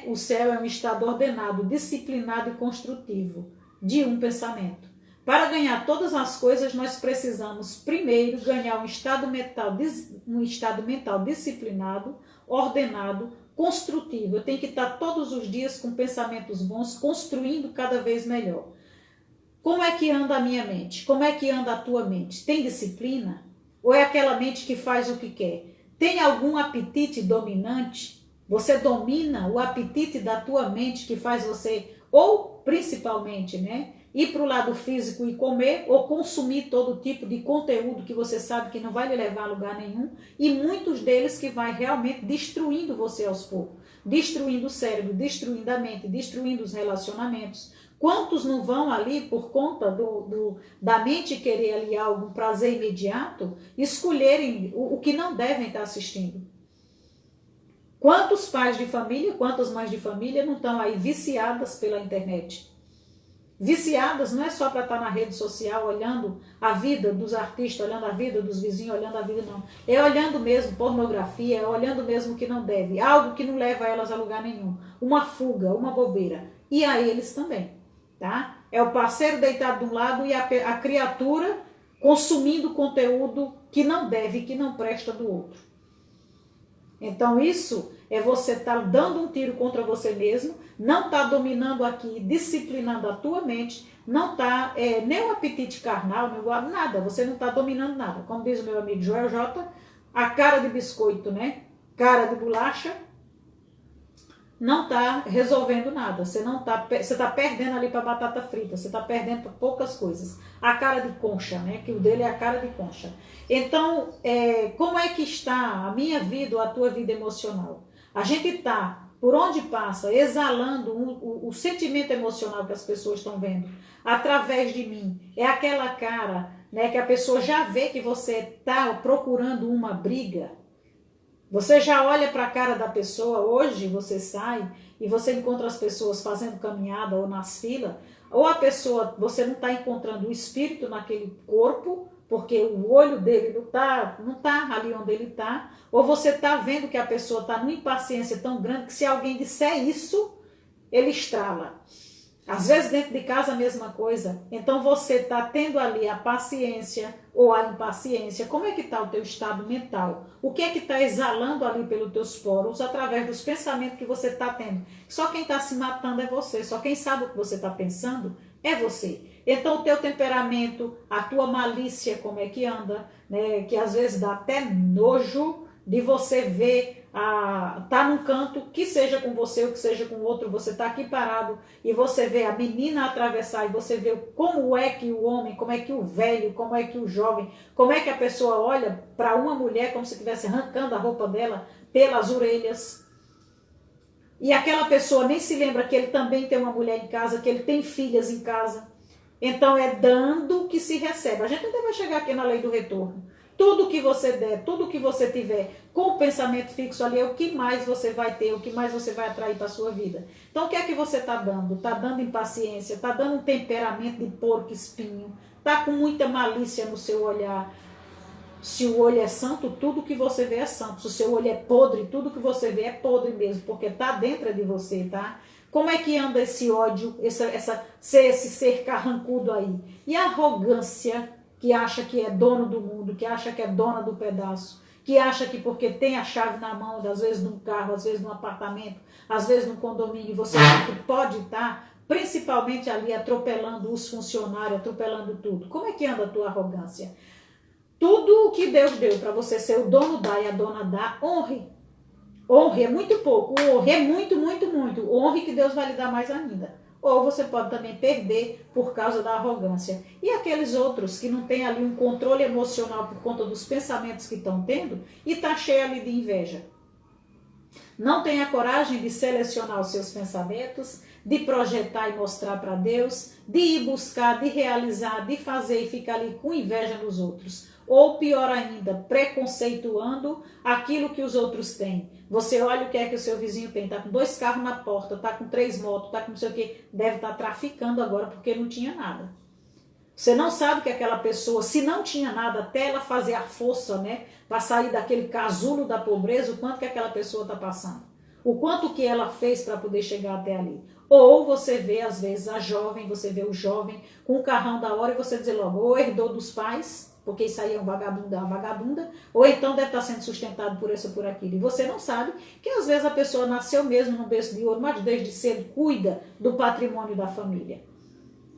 O céu é um estado ordenado, disciplinado e construtivo de um pensamento. Para ganhar todas as coisas, nós precisamos primeiro ganhar um estado mental disciplinado, ordenado, construtivo. Eu tenho que estar todos os dias com pensamentos bons, construindo cada vez melhor. Como é que anda a minha mente? Como é que anda a tua mente? Tem disciplina? Ou é aquela mente que faz o que quer? Tem algum apetite dominante? Você domina o apetite da tua mente que faz você, ou principalmente, né? ir para o lado físico e comer, ou consumir todo tipo de conteúdo que você sabe que não vai lhe levar a lugar nenhum, e muitos deles que vai realmente destruindo você aos poucos, destruindo o cérebro, destruindo a mente, destruindo os relacionamentos. Quantos não vão ali por conta da mente querer ali algum prazer imediato, escolherem o que não devem estar assistindo? Quantos pais de família, quantas mães de família não estão aí viciadas pela internet? Viciadas não é só para estar na rede social olhando a vida dos artistas, olhando a vida dos vizinhos, olhando a vida, não. É olhando mesmo pornografia, é olhando mesmo o que não deve, algo que não leva elas a lugar nenhum. Uma fuga, uma bobeira. E a eles também, tá? É o parceiro deitado de um lado e a criatura consumindo conteúdo que não deve, que não presta do outro. Então isso é você estar dando um tiro contra você mesmo, não está dominando aqui, disciplinando a tua mente, não está nem o apetite carnal, nem nada, você não está dominando nada. Como diz o meu amigo Joel J, a cara de biscoito, né? Cara de bolacha, não está resolvendo nada. Você está perdendo ali para batata frita, você está perdendo para poucas coisas. A cara de concha, né? Que o dele é a cara de concha. Então, como é que está a minha vida ou a tua vida emocional? A gente está, por onde passa, exalando o sentimento emocional que as pessoas estão vendo através de mim. É aquela cara, né, que a pessoa já vê que você está procurando uma briga. Você já olha para a cara da pessoa, hoje você sai e você encontra as pessoas fazendo caminhada ou nas filas, ou a pessoa, você não está encontrando o espírito naquele corpo, porque o olho dele não tá ali onde ele está, ou você está vendo que a pessoa está numa impaciência tão grande que se alguém disser isso, ele estrala. Às vezes dentro de casa a mesma coisa. Então você está tendo ali a paciência ou a impaciência. Como é que está o teu estado mental? O que é que está exalando ali pelos teus poros através dos pensamentos que você está tendo? Só quem está se matando é você. Só quem sabe o que você está pensando é você. Então o teu temperamento, a tua malícia, como é que anda, né? Que às vezes dá até nojo de você ver, tá num canto, que seja com você ou que seja com outro, você tá aqui parado e você vê a menina atravessar e você vê como é que o homem, como é que o velho, como é que o jovem, como é que a pessoa olha para uma mulher como se estivesse arrancando a roupa dela pelas orelhas. E aquela pessoa nem se lembra que ele também tem uma mulher em casa, que ele tem filhas em casa. Então é dando que se recebe. A gente ainda vai chegar aqui na lei do retorno. Tudo que você der, tudo que você tiver com o pensamento fixo ali é o que mais você vai ter, o que mais você vai atrair para a sua vida. Então o que é que você está dando? Está dando impaciência, está dando um temperamento de porco espinho, está com muita malícia no seu olhar. Se o olho é santo, tudo que você vê é santo. Se o seu olho é podre, tudo que você vê é podre mesmo, porque está dentro de você, tá? Como é que anda esse ódio, esse ser carrancudo aí? E a arrogância, que acha que é dono do mundo, que acha que é dona do pedaço, que acha que porque tem a chave na mão, às vezes num carro, às vezes num apartamento, às vezes num condomínio, você pode estar, principalmente ali, atropelando os funcionários, atropelando tudo. Como é que anda a tua arrogância? Tudo o que Deus deu para você ser o dono dá e a dona dá, honre. Honre é muito pouco, honre é muito, muito, muito. Honre que Deus vai lhe dar mais ainda. Ou você pode também perder por causa da arrogância. E aqueles outros que não têm ali um controle emocional por conta dos pensamentos que estão tendo e está cheio ali de inveja. Não tem a coragem de selecionar os seus pensamentos, de projetar e mostrar para Deus, de ir buscar, de realizar, de fazer e ficar ali com inveja nos outros. Ou pior ainda, preconceituando aquilo que os outros têm. Você olha o que é que o seu vizinho tem, está com 2 carros na porta, está com 3 motos, está com não sei o que, deve estar traficando agora porque não tinha nada. Você não sabe que aquela pessoa, se não tinha nada, até ela fazer a força, né, para sair daquele casulo da pobreza, o quanto que aquela pessoa está passando. O quanto que ela fez para poder chegar até ali. Ou você vê, às vezes, você vê o jovem com o carrão da hora e você diz logo, ou herdou dos pais, porque isso aí é uma vagabunda, ou então deve estar sendo sustentado por isso ou por aquilo. E você não sabe que às vezes a pessoa nasceu mesmo num berço de ouro, mas desde cedo cuida do patrimônio da família.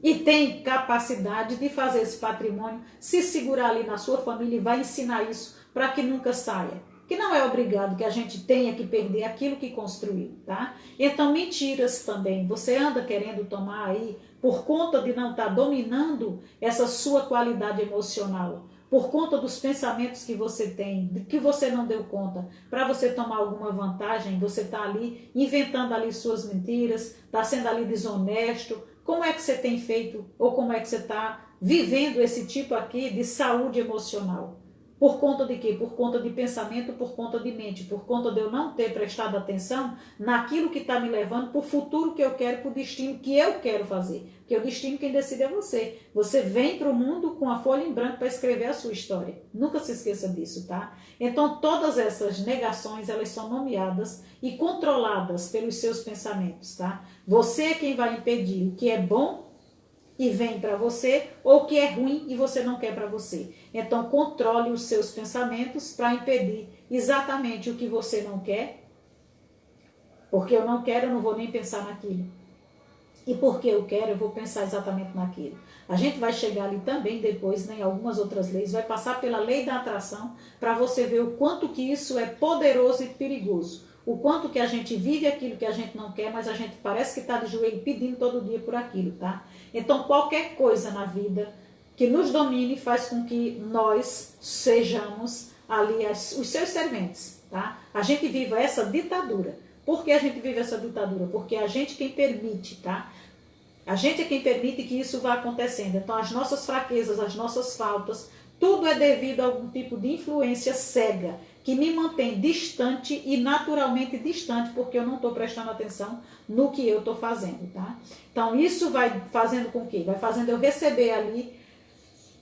E tem capacidade de fazer esse patrimônio, se segurar ali na sua família e vai ensinar isso para que nunca saia. Que não é obrigado que a gente tenha que perder aquilo que construiu, tá? Então, mentiras também. Você anda querendo tomar aí por conta de não estar dominando essa sua qualidade emocional, por conta dos pensamentos que você tem, de que você não deu conta, para você tomar alguma vantagem, você está ali inventando ali suas mentiras, está sendo ali desonesto. Como é que você tem feito, ou como é que você está vivendo esse tipo aqui de saúde emocional? Por conta de quê? Por conta de pensamento, por conta de mente, por conta de eu não ter prestado atenção naquilo que está me levando para o futuro que eu quero, para o destino que eu quero fazer. Porque o destino quem decide é você. Você vem para o mundo com a folha em branco para escrever a sua história. Nunca se esqueça disso, tá? Então todas essas negações, elas são nomeadas e controladas pelos seus pensamentos, tá? Você é quem vai impedir o que é bom e vem para você, ou que é ruim e você não quer para você. Então controle os seus pensamentos para impedir exatamente o que você não quer, porque eu não quero, eu não vou nem pensar naquilo. E porque eu quero, eu vou pensar exatamente naquilo. A gente vai chegar ali também depois, né, em algumas outras leis, vai passar pela lei da atração para você ver o quanto que isso é poderoso e perigoso. O quanto que a gente vive aquilo que a gente não quer, mas a gente parece que está de joelho pedindo todo dia por aquilo, tá? Então qualquer coisa na vida que nos domine faz com que nós sejamos ali os seus serventes, tá? A gente viva essa ditadura. Por que a gente vive essa ditadura? Porque a gente quem permite, tá? A gente é quem permite que isso vá acontecendo. Então as nossas fraquezas, as nossas faltas, tudo é devido a algum tipo de influência cega que me mantém distante e naturalmente distante, porque eu não estou prestando atenção no que eu estou fazendo, tá? Então isso vai fazendo com que? Vai fazendo eu receber ali,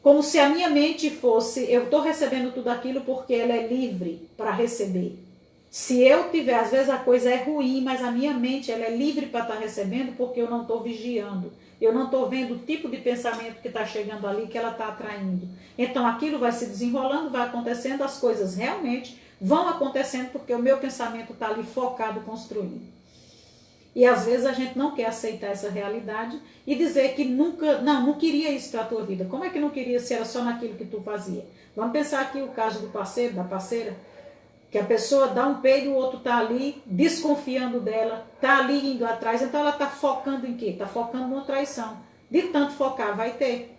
como se a minha mente fosse, eu estou recebendo tudo aquilo porque ela é livre para receber. Se eu tiver, às vezes a coisa é ruim, mas a minha mente ela é livre para estar recebendo porque eu não estou vigiando. Eu não estou vendo o tipo de pensamento que está chegando ali, que ela está atraindo. Então aquilo vai se desenrolando, vai acontecendo, as coisas realmente vão acontecendo porque o meu pensamento está ali focado, construindo. E às vezes a gente não quer aceitar essa realidade e dizer que nunca, não queria isso para a tua vida. Como é que não queria se era só naquilo que tu fazia? Vamos pensar aqui o caso do parceiro, da parceira, que a pessoa dá um peido, o outro está ali desconfiando dela, está ali indo atrás, então ela está focando em quê? Está focando numa traição. De tanto focar, vai ter.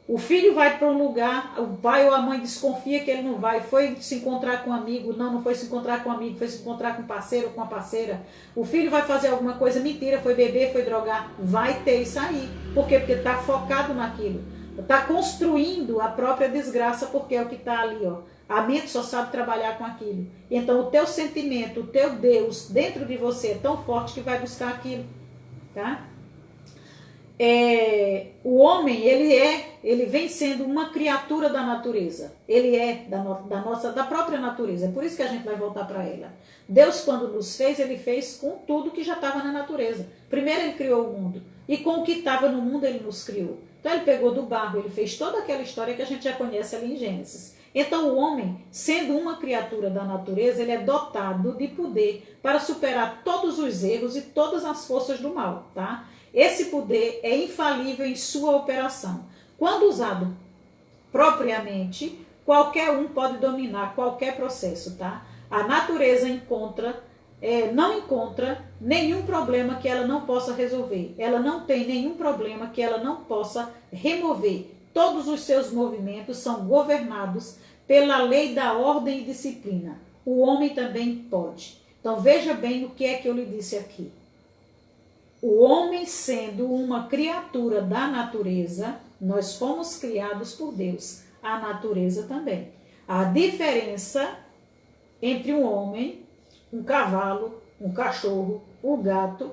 O filho vai para um lugar, o pai ou a mãe desconfia que ele não vai, foi se encontrar com um amigo, não foi se encontrar com um amigo, foi se encontrar com um parceiro ou com uma parceira. O filho vai fazer alguma coisa, mentira, foi beber, foi drogar, vai ter isso aí. Por quê? Porque está focado naquilo. Está construindo a própria desgraça, porque é o que está ali, ó. A mente só sabe trabalhar com aquilo. Então o teu sentimento, o teu Deus dentro de você é tão forte que vai buscar aquilo, tá? O homem, ele vem sendo uma criatura da natureza. Ele é da própria natureza. É por isso que a gente vai voltar para ela. Deus, quando nos fez, ele fez com tudo que já estava na natureza. Primeiro ele criou o mundo. E com o que estava no mundo ele nos criou. Então ele pegou do barro, ele fez toda aquela história que a gente já conhece ali em Gênesis. Então o homem, sendo uma criatura da natureza, ele é dotado de poder para superar todos os erros e todas as forças do mal, tá? Esse poder é infalível em sua operação. Quando usado propriamente, qualquer um pode dominar qualquer processo, tá? A natureza não encontra nenhum problema que ela não possa resolver. Ela não tem nenhum problema que ela não possa remover. Todos os seus movimentos são governados pela lei da ordem e disciplina. O homem também pode. Então veja bem o que é que eu lhe disse aqui. O homem, sendo uma criatura da natureza, nós fomos criados por Deus. A natureza também. A diferença entre um homem, um cavalo, um cachorro, um gato,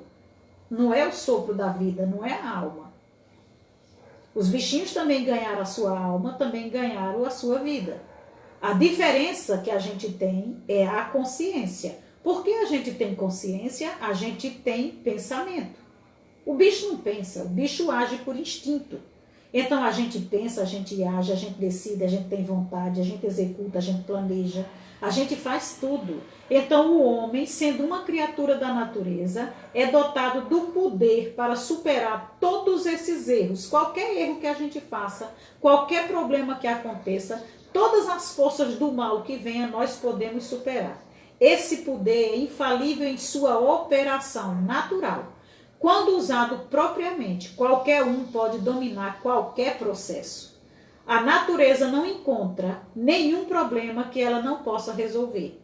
não é o sopro da vida, não é a alma. Os bichinhos também ganharam a sua alma, também ganharam a sua vida. A diferença que a gente tem é a consciência. Porque a gente tem consciência, a gente tem pensamento. O bicho não pensa, o bicho age por instinto. Então a gente pensa, a gente age, a gente decide, a gente tem vontade, a gente executa, a gente planeja, a gente faz tudo. Então o homem, sendo uma criatura da natureza, é dotado do poder para superar todos esses erros. Qualquer erro que a gente faça, qualquer problema que aconteça, todas as forças do mal que venha, nós podemos superar. Esse poder é infalível em sua operação natural. Quando usado propriamente, qualquer um pode dominar qualquer processo. A natureza não encontra nenhum problema que ela não possa resolver.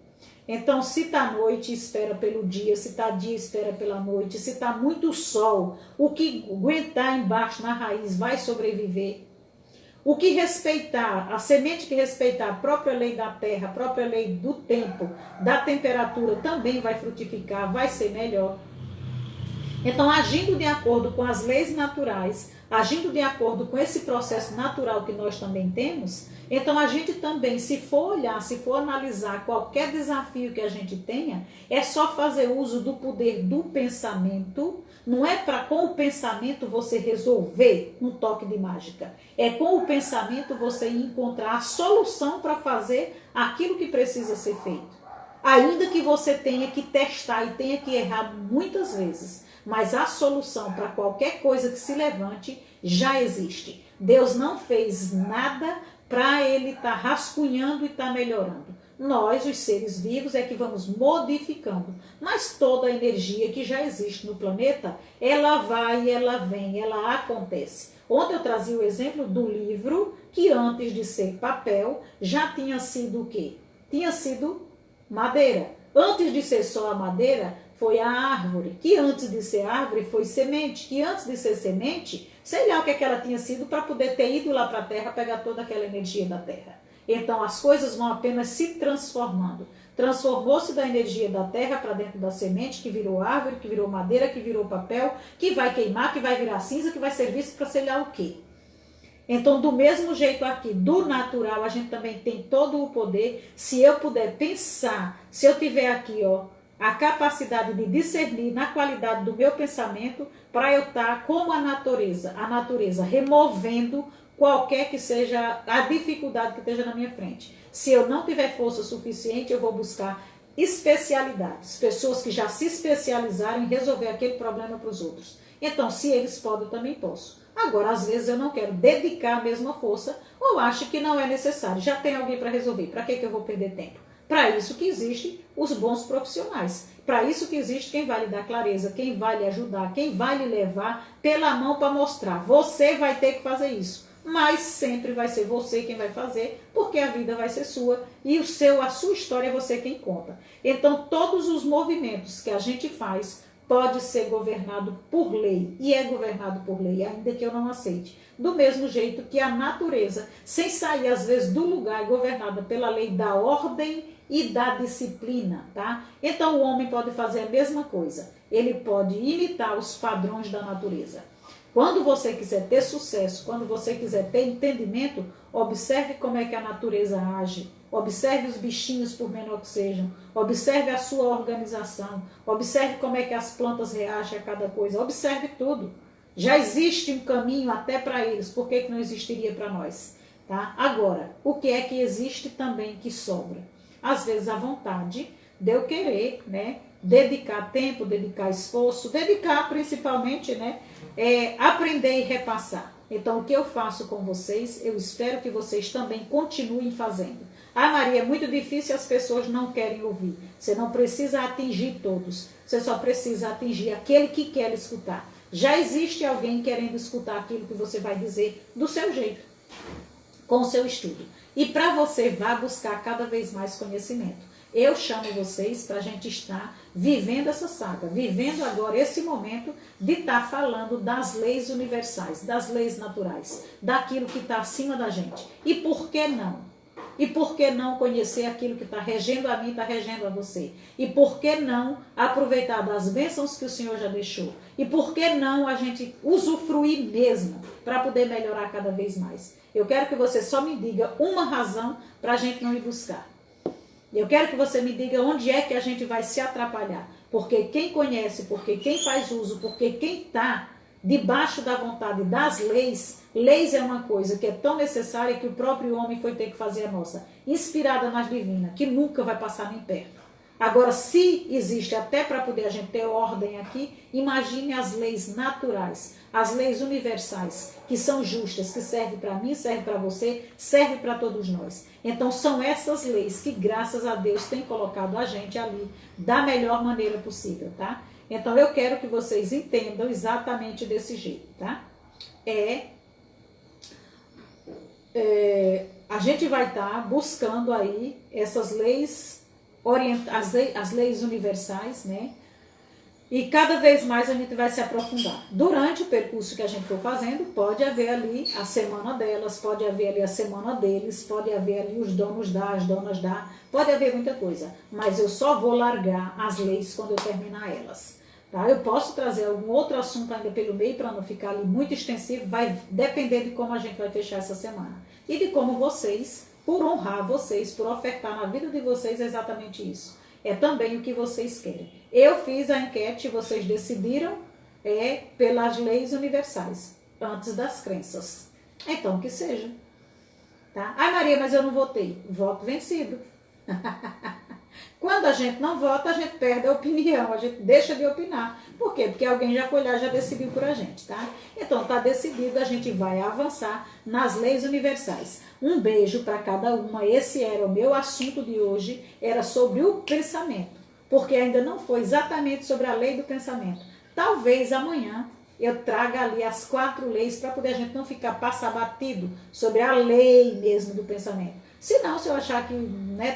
Então, se está noite, espera pelo dia. Se está dia, espera pela noite. Se está muito sol, o que aguentar embaixo na raiz vai sobreviver. O que respeitar, a semente que respeitar a própria lei da terra, a própria lei do tempo, da temperatura, também vai frutificar, vai ser melhor. Então, agindo de acordo com as leis naturais, agindo de acordo com esse processo natural que nós também temos, então a gente também, se for olhar, se for analisar qualquer desafio que a gente tenha, é só fazer uso do poder do pensamento. Não é para com o pensamento você resolver um toque de mágica. É com o pensamento você encontrar a solução para fazer aquilo que precisa ser feito. Ainda que você tenha que testar e tenha que errar muitas vezes, mas a solução para qualquer coisa que se levante já existe. Deus não fez nada para ele estar rascunhando e estar melhorando. Nós, os seres vivos, é que vamos modificando. Mas toda a energia que já existe no planeta, ela vai, ela vem, ela acontece. Ontem eu trazia o exemplo do livro, que antes de ser papel, já tinha sido o quê? Tinha sido madeira. Antes de ser só a madeira, foi a árvore, que antes de ser árvore foi semente, que antes de ser semente, sei lá o que é que ela tinha sido para poder ter ido lá para a terra, pegar toda aquela energia da terra. Então as coisas vão apenas se transformando. Transformou-se da energia da terra para dentro da semente, que virou árvore, que virou madeira, que virou papel, que vai queimar, que vai virar cinza, que vai servir para sei lá o quê. Então, do mesmo jeito aqui, do natural, a gente também tem todo o poder. Se eu puder pensar, se eu tiver aqui, ó, a capacidade de discernir na qualidade do meu pensamento, para eu estar como a natureza removendo qualquer que seja a dificuldade que esteja na minha frente. Se eu não tiver força suficiente, eu vou buscar especialidades, pessoas que já se especializaram em resolver aquele problema para os outros. Então, se eles podem, eu também posso. Agora, às vezes eu não quero dedicar a mesma força ou acho que não é necessário. Já tem alguém para resolver. Para que eu vou perder tempo? Para isso que existem os bons profissionais. Para isso que existe quem vai lhe dar clareza, quem vai lhe ajudar, quem vai lhe levar pela mão para mostrar. Você vai ter que fazer isso. Mas sempre vai ser você quem vai fazer, porque a vida vai ser sua e a sua história é você quem conta. Então, todos os movimentos que a gente faz pode ser governado por lei, e é governado por lei, ainda que eu não aceite. Do mesmo jeito que a natureza, sem sair às vezes do lugar, é governada pela lei da ordem e da disciplina, tá? Então o homem pode fazer a mesma coisa, ele pode imitar os padrões da natureza. Quando você quiser ter sucesso, quando você quiser ter entendimento, observe como é que a natureza age. Observe os bichinhos, por menor que sejam. Observe a sua organização. Observe como é que as plantas reagem a cada coisa. Observe tudo. Já existe um caminho até para eles. Por que não existiria para nós? Tá? Agora, o que é que existe também que sobra? Às vezes a vontade de eu querer, né, dedicar tempo, dedicar esforço, dedicar principalmente, né, aprender e repassar. Então, o que eu faço com vocês, eu espero que vocês também continuem fazendo. Ah, Maria, é muito difícil, as pessoas não querem ouvir. Você não precisa atingir todos. Você só precisa atingir aquele que quer escutar. Já existe alguém querendo escutar aquilo que você vai dizer do seu jeito, com o seu estudo. E para você, vá buscar cada vez mais conhecimento. Eu chamo vocês para a gente estar vivendo essa saga, vivendo agora esse momento de estar falando das leis universais, das leis naturais, daquilo que está acima da gente. E por que não? E por que não conhecer aquilo que está regendo a mim, está regendo a você? E por que não aproveitar das bênçãos que o Senhor já deixou? E por que não a gente usufruir mesmo para poder melhorar cada vez mais? Eu quero que você só me diga uma razão para a gente não ir buscar. Eu quero que você me diga onde é que a gente vai se atrapalhar. Porque quem conhece, porque quem faz uso, porque quem está debaixo da vontade das leis, leis é uma coisa que é tão necessária que o próprio homem foi ter que fazer a nossa, inspirada nas divinas, que nunca vai passar nem perto. Agora, se existe até para poder a gente ter ordem aqui, imagine as leis naturais, as leis universais, que são justas, que servem para mim, servem para você, servem para todos nós. Então, são essas leis que, graças a Deus, tem colocado a gente ali da melhor maneira possível, tá? Então, eu quero que vocês entendam exatamente desse jeito, tá? A gente vai estar buscando aí essas leis, as leis universais, né? E cada vez mais a gente vai se aprofundar. Durante o percurso que a gente for fazendo, pode haver ali a semana delas, pode haver ali a semana deles, pode haver ali os donos da, as donas da, pode haver muita coisa. Mas eu só vou largar as leis quando eu terminar elas. Tá? Eu posso trazer algum outro assunto ainda pelo meio para não ficar ali muito extensivo, vai depender de como a gente vai fechar essa semana. E de como vocês, por honrar vocês, por ofertar na vida de vocês exatamente isso. É também o que vocês querem. Eu fiz a enquete, vocês decidiram pelas leis universais, antes das crenças. Então, que seja. Tá? Ai, Maria, mas eu não votei. Voto vencido. Quando a gente não vota, a gente perde a opinião, a gente deixa de opinar. Por quê? Porque alguém já foi lá, já decidiu por a gente, tá? Então, tá decidido, a gente vai avançar nas leis universais. Um beijo para cada uma. Esse era o meu assunto de hoje, era sobre o pensamento, porque ainda não foi exatamente sobre a lei do pensamento. Talvez amanhã eu traga ali as 4 leis para poder a gente não ficar passar batido sobre a lei mesmo do pensamento. Se não, se eu achar que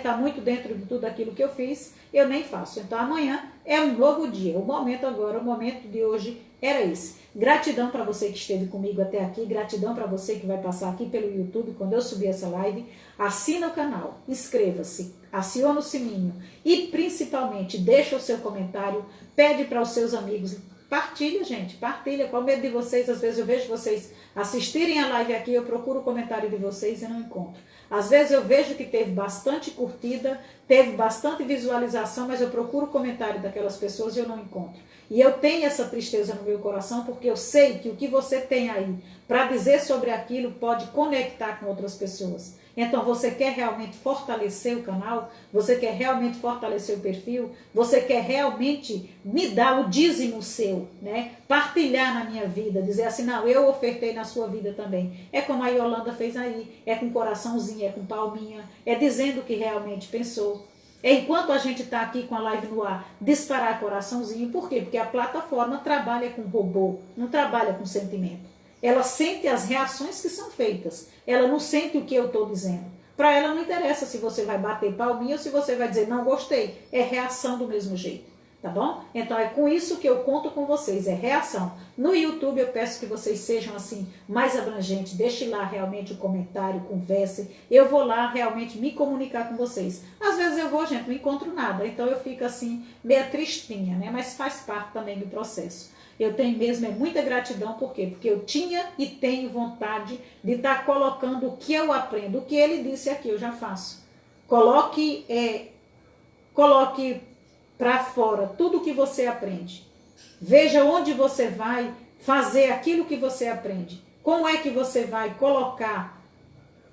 tá muito dentro de tudo aquilo que eu fiz, eu nem faço. Então amanhã é um novo dia. O momento agora, o momento de hoje era esse. Gratidão para você que esteve comigo até aqui. Gratidão para você que vai passar aqui pelo YouTube quando eu subir essa live. Assina o canal, inscreva-se, aciona o sininho e principalmente deixa o seu comentário, pede para os seus amigos. Partilha, gente, partilha. Com medo de vocês, às vezes eu vejo vocês assistirem a live aqui, eu procuro o comentário de vocês e não encontro. Às vezes eu vejo que teve bastante curtida, teve bastante visualização, mas eu procuro o comentário daquelas pessoas e eu não encontro. E eu tenho essa tristeza no meu coração, porque eu sei que o que você tem aí para dizer sobre aquilo pode conectar com outras pessoas. Então, você quer realmente fortalecer o canal? Você quer realmente fortalecer o perfil? Você quer realmente me dar o dízimo seu, né? Partilhar na minha vida, dizer assim, não, eu ofertei na sua vida também. É como a Yolanda fez aí, é com coraçãozinho, é com palminha, é dizendo o que realmente pensou. Enquanto a gente está aqui com a live no ar, disparar coraçãozinho, por quê? Porque a plataforma trabalha com robô, não trabalha com sentimento. Ela sente as reações que são feitas. Ela não sente o que eu estou dizendo. Para ela não interessa se você vai bater palminha ou se você vai dizer não gostei. É reação do mesmo jeito. Tá bom? Então é com isso que eu conto com vocês. É reação. No YouTube eu peço que vocês sejam assim mais abrangentes. Deixe lá realmente o comentário, converse. Eu vou lá realmente me comunicar com vocês. Às vezes eu vou, gente, não encontro nada. Então eu fico assim meio tristinha, né? Mas faz parte também do processo. Eu tenho mesmo muita gratidão, por quê? Porque eu tinha e tenho vontade de estar colocando o que eu aprendo. O que ele disse aqui, eu já faço. Coloque para fora tudo o que você aprende. Veja onde você vai fazer aquilo que você aprende. Como é que você vai colocar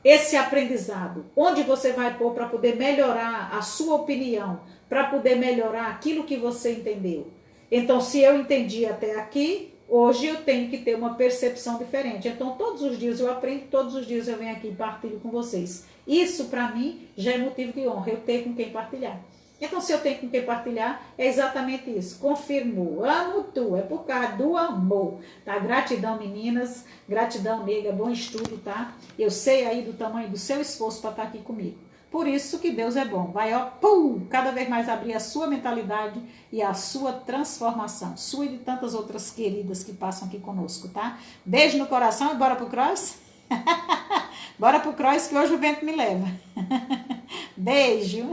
esse aprendizado? Onde você vai pôr para poder melhorar a sua opinião? Para poder melhorar aquilo que você entendeu? Então, se eu entendi até aqui, hoje eu tenho que ter uma percepção diferente. Então, todos os dias eu aprendo, todos os dias eu venho aqui e partilho com vocês. Isso, para mim, já é motivo de honra, eu ter com quem partilhar. Então, se eu tenho com quem partilhar, é exatamente isso. Confirmou, amo tu, é por causa do amor. Tá? Gratidão, meninas, gratidão, nega, bom estudo, tá? Eu sei aí do tamanho do seu esforço para estar aqui comigo. Por isso que Deus é bom. Vai, ó, pum, cada vez mais abrir a sua mentalidade e a sua transformação. Sua e de tantas outras queridas que passam aqui conosco, tá? Beijo no coração e bora pro cross? Bora pro cross que hoje o vento me leva. Beijo.